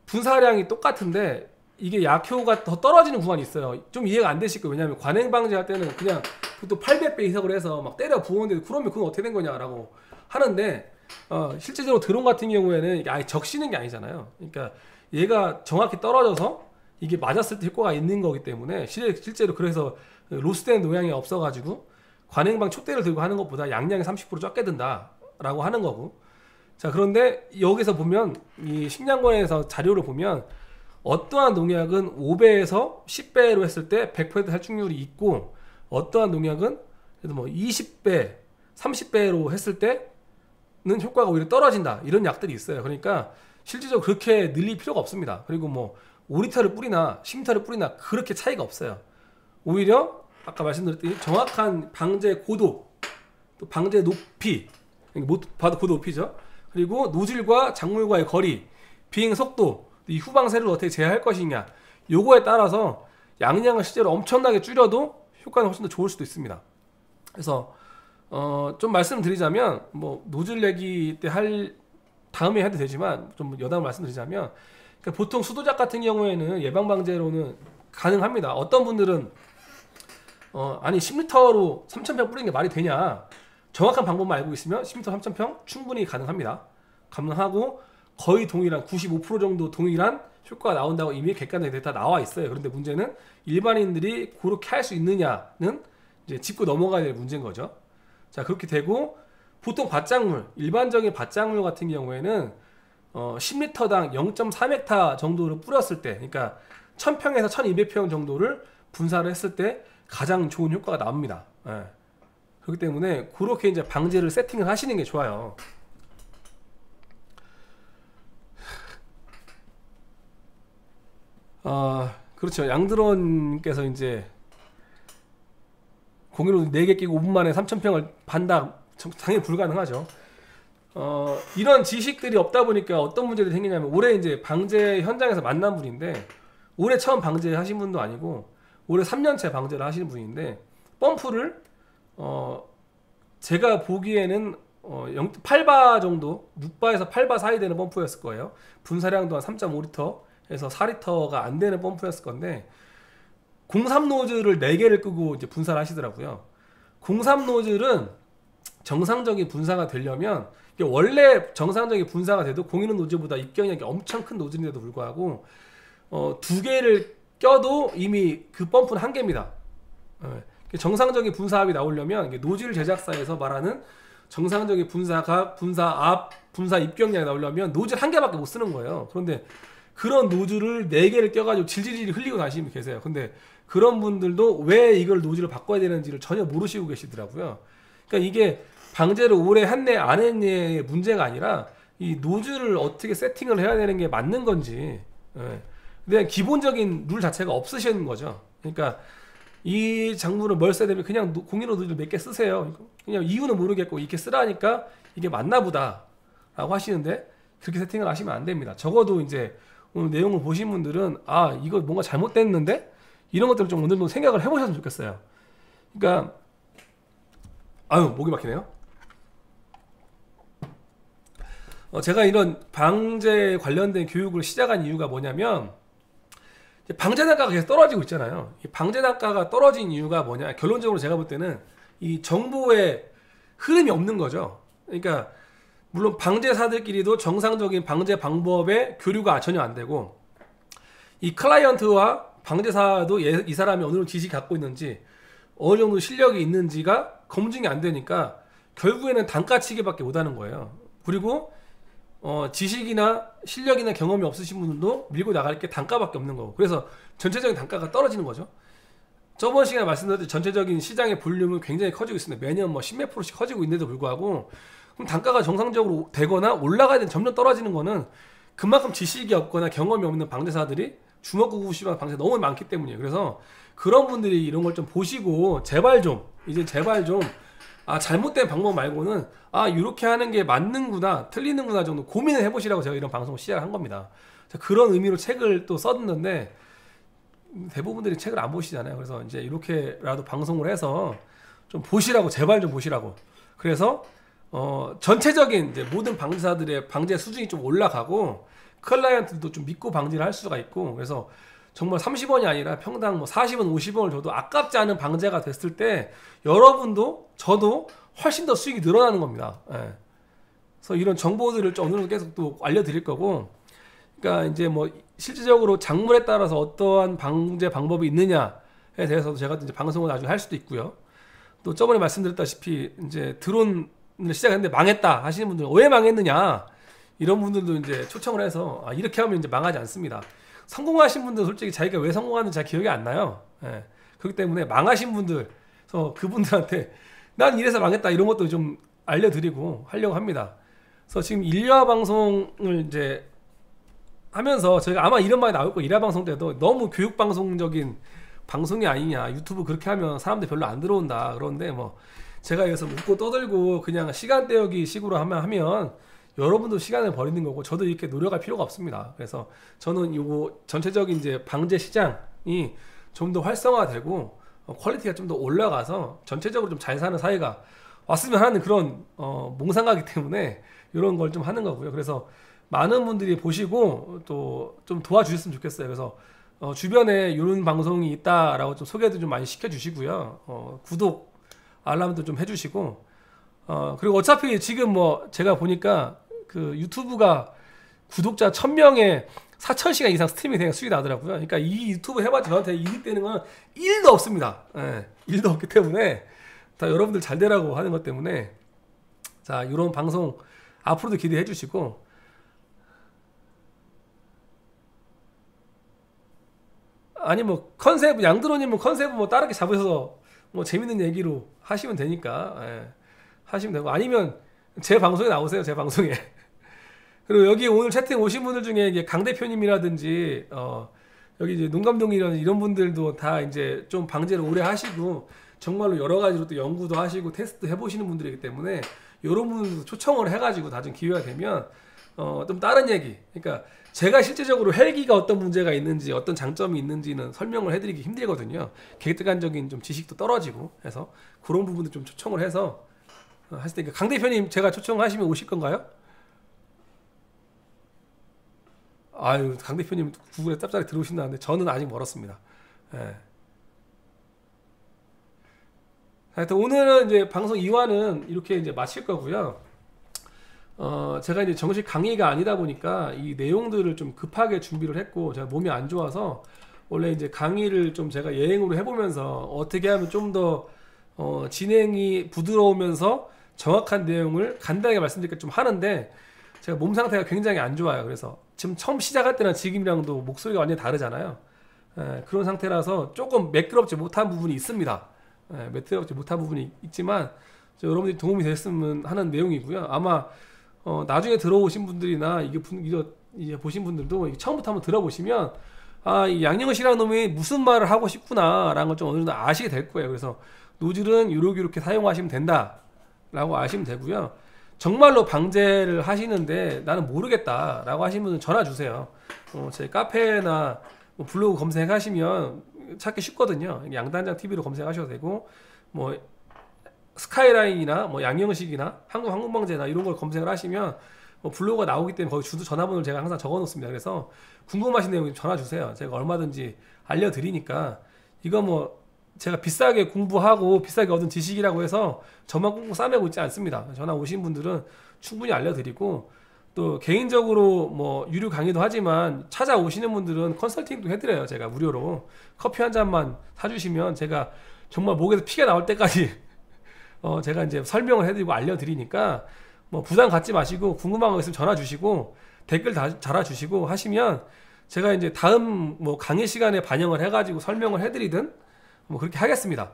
분사량이 똑같은데 이게 약효가 더 떨어지는 구간이 있어요. 좀 이해가 안 되실 거예요. 왜냐하면 관행 방지할 때는 그냥 또 800배 이석을 해서 막 때려 부었는데 그러면 그건 어떻게 된 거냐라고 하는데 실제적으로 드론 같은 경우에는 이게 아예 적시는 게 아니잖아요. 그러니까 얘가 정확히 떨어져서 이게 맞았을 때 효과가 있는 거기 때문에 실제로 그래서 로스된 노양이 없어가지고 관행방 촉대를 들고 하는 것보다 양량이 30% 적게 든다라고 하는 거고. 자, 그런데 여기서 보면 이 식량관에서 자료를 보면 어떠한 농약은 5배에서 10배로 했을 때 100% 살충률이 있고 어떠한 농약은 그래도 뭐 20배, 30배로 했을 때는 효과가 오히려 떨어진다. 이런 약들이 있어요. 그러니까 실질적으로 그렇게 늘릴 필요가 없습니다. 그리고 뭐 5리터를 뿌리나 10리터를 뿌리나 그렇게 차이가 없어요. 오히려 아까 말씀드렸듯이 정확한 방제 고도, 또 방제 높이, 못 봐도 고도 높이죠. 그리고 노즐과 작물과의 거리, 비행 속도, 이 후방세를 어떻게 제어할 것이냐, 요거에 따라서 양량을 실제로 엄청나게 줄여도 효과는 훨씬 더 좋을 수도 있습니다. 그래서 좀 말씀드리자면 뭐 노즐 내기 때 할 다음에 해도 되지만 좀 여담을 말씀드리자면, 그러니까 보통 수도작 같은 경우에는 예방 방제로는 가능합니다. 어떤 분들은 아니 10리터로 3,000평 뿌리는 게 말이 되냐? 정확한 방법만 알고 있으면 10m 3,000평 충분히 가능합니다. 가능하고 거의 동일한 95% 정도 동일한 효과가 나온다고 이미 객관적인 데이터 나와 있어요. 그런데 문제는 일반인들이 그렇게 할 수 있느냐는 이제 짚고 넘어가야 될 문제인 거죠. 자, 그렇게 되고 보통 밭작물, 일반적인 밭작물 같은 경우에는 10리터당 0.3헥타 정도를 뿌렸을 때, 그러니까 1000평에서 1200평 정도를 분사를 했을 때 가장 좋은 효과가 나옵니다. 예. 그렇기 때문에 그렇게 이제 방제를 세팅을 하시는 게 좋아요. 그렇죠. 양드론께서 이제 공유로 4개 끼고 5분 만에 3,000평을 반다. 당연히 불가능하죠. 이런 지식들이 없다 보니까 어떤 문제들이 생기냐면, 올해 이제 방제 현장에서 만난 분인데, 올해 처음 방제하신 분도 아니고 올해 3년째 방제를 하시는 분인데, 펌프를 제가 보기에는 8바 정도, 6바에서 8바 사이 되는 펌프였을 거예요. 분사량도 한 3.5리터에서 4리터가 안 되는 펌프였을 건데, 03 노즐을 4개를 끄고 이제 분사를 하시더라고요. 03 노즐은 정상적인 분사가 되려면, 원래 정상적인 분사가 돼도 01 노즐보다 입경량이 엄청 큰 노즐인데도 불구하고 2개를 껴도 이미 그 펌프는 한계입니다. 정상적인 분사압이 나오려면 노즐 제작사에서 말하는 정상적인 분사각, 분사압, 분사 입경량이 나오려면 노즐 1개밖에 못 쓰는 거예요. 그런데 그런 노즐을 4개를 껴가지고 질질질 흘리고 다니시는 분 계세요. 근데 그런 분들도 왜 이걸 노즐을 바꿔야 되는지를 전혀 모르시고 계시더라고요. 그러니까 이게 방제를 오래 했네 안 했네의 문제가 아니라 이 노즐을 어떻게 세팅을 해야 되는 게 맞는 건지, 그냥 기본적인 룰 자체가 없으시는 거죠. 그러니까 이 작물을 뭘 써야 되면 그냥 01 노즐 몇 개 쓰세요. 그냥 이유는 모르겠고 이렇게 쓰라니까 이게 맞나 보다 라고 하시는데, 그렇게 세팅을 하시면 안 됩니다. 적어도 이제 오늘 내용을 보신 분들은 이거 뭔가 잘못됐는데, 이런 것들을 좀 오늘도 생각을 해보셨으면 좋겠어요. 그러니까 목이 막히네요. 제가 이런 방제 관련된 교육을 시작한 이유가 뭐냐면, 방제 단가가 계속 떨어지고 있잖아요. 이 방제 단가가 떨어진 이유가 뭐냐, 결론적으로 제가 볼 때는 이 정보의 흐름이 없는 거죠. 그러니까 물론 방제사들끼리도 정상적인 방제 방법에 교류가 전혀 안 되고, 이 클라이언트와 방제사도 이 사람이 어느 정도 지식이 갖고 있는지, 어느 정도 실력이 있는지가 검증이 안 되니까 결국에는 단가치기밖에 못하는 거예요. 그리고 지식이나 실력이나 경험이 없으신 분들도 밀고 나갈 게 단가밖에 없는 거고, 그래서 전체적인 단가가 떨어지는 거죠. 저번 시간에 말씀드렸듯이 전체적인 시장의 볼륨은 굉장히 커지고 있습니다. 매년 뭐 10몇 %씩 커지고 있는데도 불구하고, 그럼 단가가 정상적으로 되거나 올라가야 되는, 점점 떨어지는 거는 그만큼 지식이 없거나 경험이 없는 방제사들이 주먹구구시방 방제 너무 많기 때문이에요. 그래서 그런 분들이 이런 걸 좀 보시고 제발 좀 잘못된 방법 말고는 이렇게 하는 게 맞는구나, 틀리는구나 정도 고민을 해보시라고 제가 이런 방송을 시작한 겁니다. 그런 의미로 책을 또 썼는데 대부분들이 책을 안 보시잖아요. 그래서 이제 이렇게라도 방송을 해서 좀 보시라고, 제발 좀 보시라고. 그래서 전체적인 이제 모든 방제사들의 방제 수준이 좀 올라가고 클라이언트도 좀 믿고 방제를 할 수가 있고, 그래서 정말 30원이 아니라 평당 뭐 40원, 50원을 줘도 아깝지 않은 방제가 됐을 때 여러분도 저도 훨씬 더 수익이 늘어나는 겁니다. 예. 그래서 이런 정보들을 좀 어느 정도 계속 또 알려드릴 거고, 그러니까 이제 뭐 실질적으로 작물에 따라서 어떠한 방제 방법이 있느냐에 대해서도 제가 이제 방송을 나중에 할 수도 있고요. 또 저번에 말씀드렸다시피 이제 드론을 시작했는데 망했다 하시는 분들은 왜 망했느냐, 이런 분들도 이제 초청을 해서 이렇게 하면 이제 망하지 않습니다. 성공하신 분들은 솔직히 자기가 왜 성공하는지 잘 기억이 안 나요. 예. 그렇기 때문에 망하신 분들, 그래서 그분들한테 난 이래서 망했다 이런 것도 좀 알려드리고 하려고 합니다. 그래서 지금 일화 방송을 이제 하면서 저희가 아마 이런 말이 나올 거예요. 일화 방송 때도 너무 교육 방송적인 방송이 아니냐, 유튜브 그렇게 하면 사람들 별로 안 들어온다. 그런데 뭐 제가 여기서 웃고 떠들고 그냥 시간 때우기 식으로 하면 여러분도 시간을 버리는 거고 저도 이렇게 노력할 필요가 없습니다. 그래서 저는 요거 전체적인 이제 방제 시장이 좀 더 활성화되고 퀄리티가 좀 더 올라가서 전체적으로 좀 잘 사는 사회가 왔으면 하는 그런 몽상가기 때문에 이런 걸 좀 하는 거고요. 그래서 많은 분들이 보시고 또 좀 도와주셨으면 좋겠어요. 그래서 주변에 이런 방송이 있다라고 좀 소개도 좀 많이 시켜주시고요. 구독 알람도 좀 해주시고, 그리고 어차피 지금 뭐 제가 보니까 그 유튜브가 구독자 1000명에 4000시간 이상 스트리밍 되는 수익이 나더라고요. 그러니까 이 유튜브 해봤자 저한테 이익되는 건 1도 없습니다. 예, 1도 없기 때문에 다 여러분들 잘 되라고 하는 것 때문에, 자, 이런 방송 앞으로도 기대해 주시고, 아니 뭐 컨셉, 양드로님은 컨셉은 뭐 다르게 잡으셔서 뭐 재밌는 얘기로 하시면 되니까, 예, 하시면 되고, 아니면 제 방송에 나오세요. 제 방송에. 그리고 여기 오늘 채팅 오신 분들 중에 이게 강 대표님이라든지 여기 이제 농감독이라든지 이런 분들도 다 이제 좀 방제를 오래 하시고 정말로 여러 가지로 또 연구도 하시고 테스트 해보시는 분들이기 때문에 이런 분들도 초청을 해가지고 나중 기회가 되면 좀 다른 얘기, 그러니까 제가 실제적으로 헬기가 어떤 문제가 있는지 어떤 장점이 있는지는 설명을 해드리기 힘들거든요. 객관적인 좀 지식도 떨어지고 해서 그런 부분도 좀 초청을 해서 하실 테니까. 강 대표님 제가 초청하시면 오실 건가요? 아유, 강 대표님 구글에 짭짤이 들어오신다는데 저는 아직 멀었습니다. 예. 하여튼 오늘은 이제 방송 2화는 이렇게 이제 마칠 거고요. 제가 이제 정식 강의가 아니다 보니까 이 내용들을 좀 급하게 준비를 했고, 제가 몸이 안 좋아서 원래 이제 강의를 좀 제가 예행으로 해보면서 어떻게 하면 좀 더 진행이 부드러우면서 정확한 내용을 간단하게 말씀드릴까 좀 하는데, 제가 몸 상태가 굉장히 안 좋아요. 그래서 지금 처음 시작할 때랑 지금이랑도 목소리가 완전히 다르잖아요. 그런 상태라서 조금 매끄럽지 못한 부분이 있습니다. 매끄럽지 못한 부분이 있지만 여러분들이 도움이 됐으면 하는 내용이고요. 아마 나중에 들어오신 분들이나 이게 보신 분들도 처음부터 한번 들어보시면 이 양영은 씨라는 놈이 무슨 말을 하고 싶구나 라는 걸 좀 어느 정도 아시게 될 거예요. 그래서 노즐은 이렇게 사용하시면 된다 라고 아시면 되고요. 정말로 방제를 하시는데 나는 모르겠다 라고 하시는 분은 전화 주세요. 제 카페나 뭐 블로그 검색하시면 찾기 쉽거든요. 양단장 TV로 검색하셔도 되고, 뭐 스카이라인이나 뭐 양영식이나 한국방제나 이런 걸 검색을 하시면 뭐 블로그가 나오기 때문에 거기 주소 전화번호를 제가 항상 적어 놓습니다. 그래서 궁금하신 내용 전화 주세요. 제가 얼마든지 알려드리니까. 이거 뭐 제가 비싸게 공부하고 비싸게 얻은 지식이라고 해서 저만 꽁꽁 싸매고 있지 않습니다. 전화 오신 분들은 충분히 알려드리고, 또 개인적으로 뭐 유료 강의도 하지만 찾아오시는 분들은 컨설팅도 해드려요. 제가 무료로 커피 한 잔만 사주시면 제가 정말 목에서 피가 나올 때까지 제가 이제 설명을 해드리고 알려드리니까 뭐 부담 갖지 마시고 궁금한 거 있으면 전화 주시고 댓글 달아주시고 하시면 제가 이제 다음 뭐 강의 시간에 반영을 해가지고 설명을 해드리든 뭐 그렇게 하겠습니다.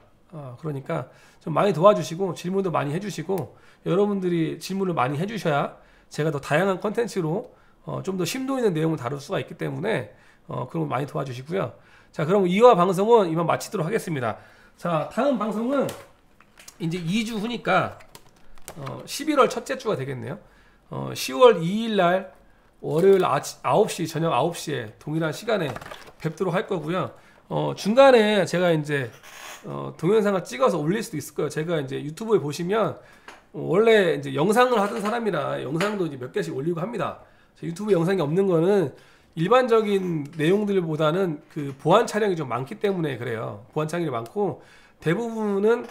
그러니까 좀 많이 도와주시고 질문도 많이 해주시고, 여러분들이 질문을 많이 해주셔야 제가 더 다양한 컨텐츠로 좀 더 심도 있는 내용을 다룰 수가 있기 때문에 그런 거 많이 도와주시고요. 자, 그럼 2화 방송은 이만 마치도록 하겠습니다. 자, 다음 방송은 이제 2주 후니까 11월 첫째 주가 되겠네요. 10월 2일 날 월요일 9시, 저녁 9시에 동일한 시간에 뵙도록 할 거고요. 중간에 제가 이제 동영상을 찍어서 올릴 수도 있을 거예요. 제가 이제 유튜브에 보시면 원래 이제 영상을 하던 사람이라 영상도 이제 몇 개씩 올리고 합니다. 유튜브 영상이 없는 거는 일반적인 내용들보다는 그 보안 촬영이 좀 많기 때문에 그래요. 보안 촬영이 많고 대부분은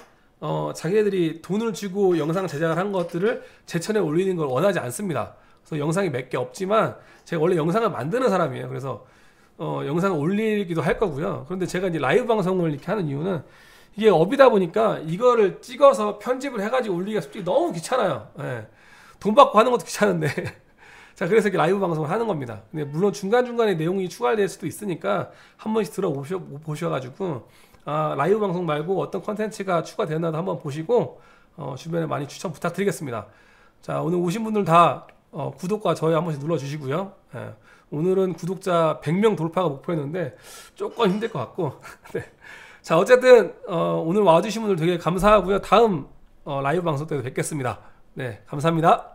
자기들이 돈을 주고 영상 제작을 한 것들을 제 채널에 올리는 걸 원하지 않습니다. 그래서 영상이 몇 개 없지만 제가 원래 영상을 만드는 사람이에요. 그래서 영상을 올리기도 할 거고요. 그런데 제가 이제 라이브 방송을 이렇게 하는 이유는 이게 업이다 보니까 이거를 찍어서 편집을 해가지고 올리기가 솔직히 너무 귀찮아요. 예. 돈 받고 하는 것도 귀찮은데 자, 그래서 이렇게 라이브 방송을 하는 겁니다. 근데 물론 중간중간에 내용이 추가될 수도 있으니까 한 번씩 들어보셔가지고 라이브 방송 말고 어떤 컨텐츠가 추가되었나도 한번 보시고 주변에 많이 추천 부탁드리겠습니다. 자, 오늘 오신 분들 다 구독과 좋아요 한 번씩 눌러주시고요. 예. 오늘은 구독자 100명 돌파가 목표였는데 조금 힘들 것 같고 네. 자, 어쨌든 오늘 와주신 분들 되게 감사하고요. 다음 라이브 방송 때도 뵙겠습니다. 네, 감사합니다.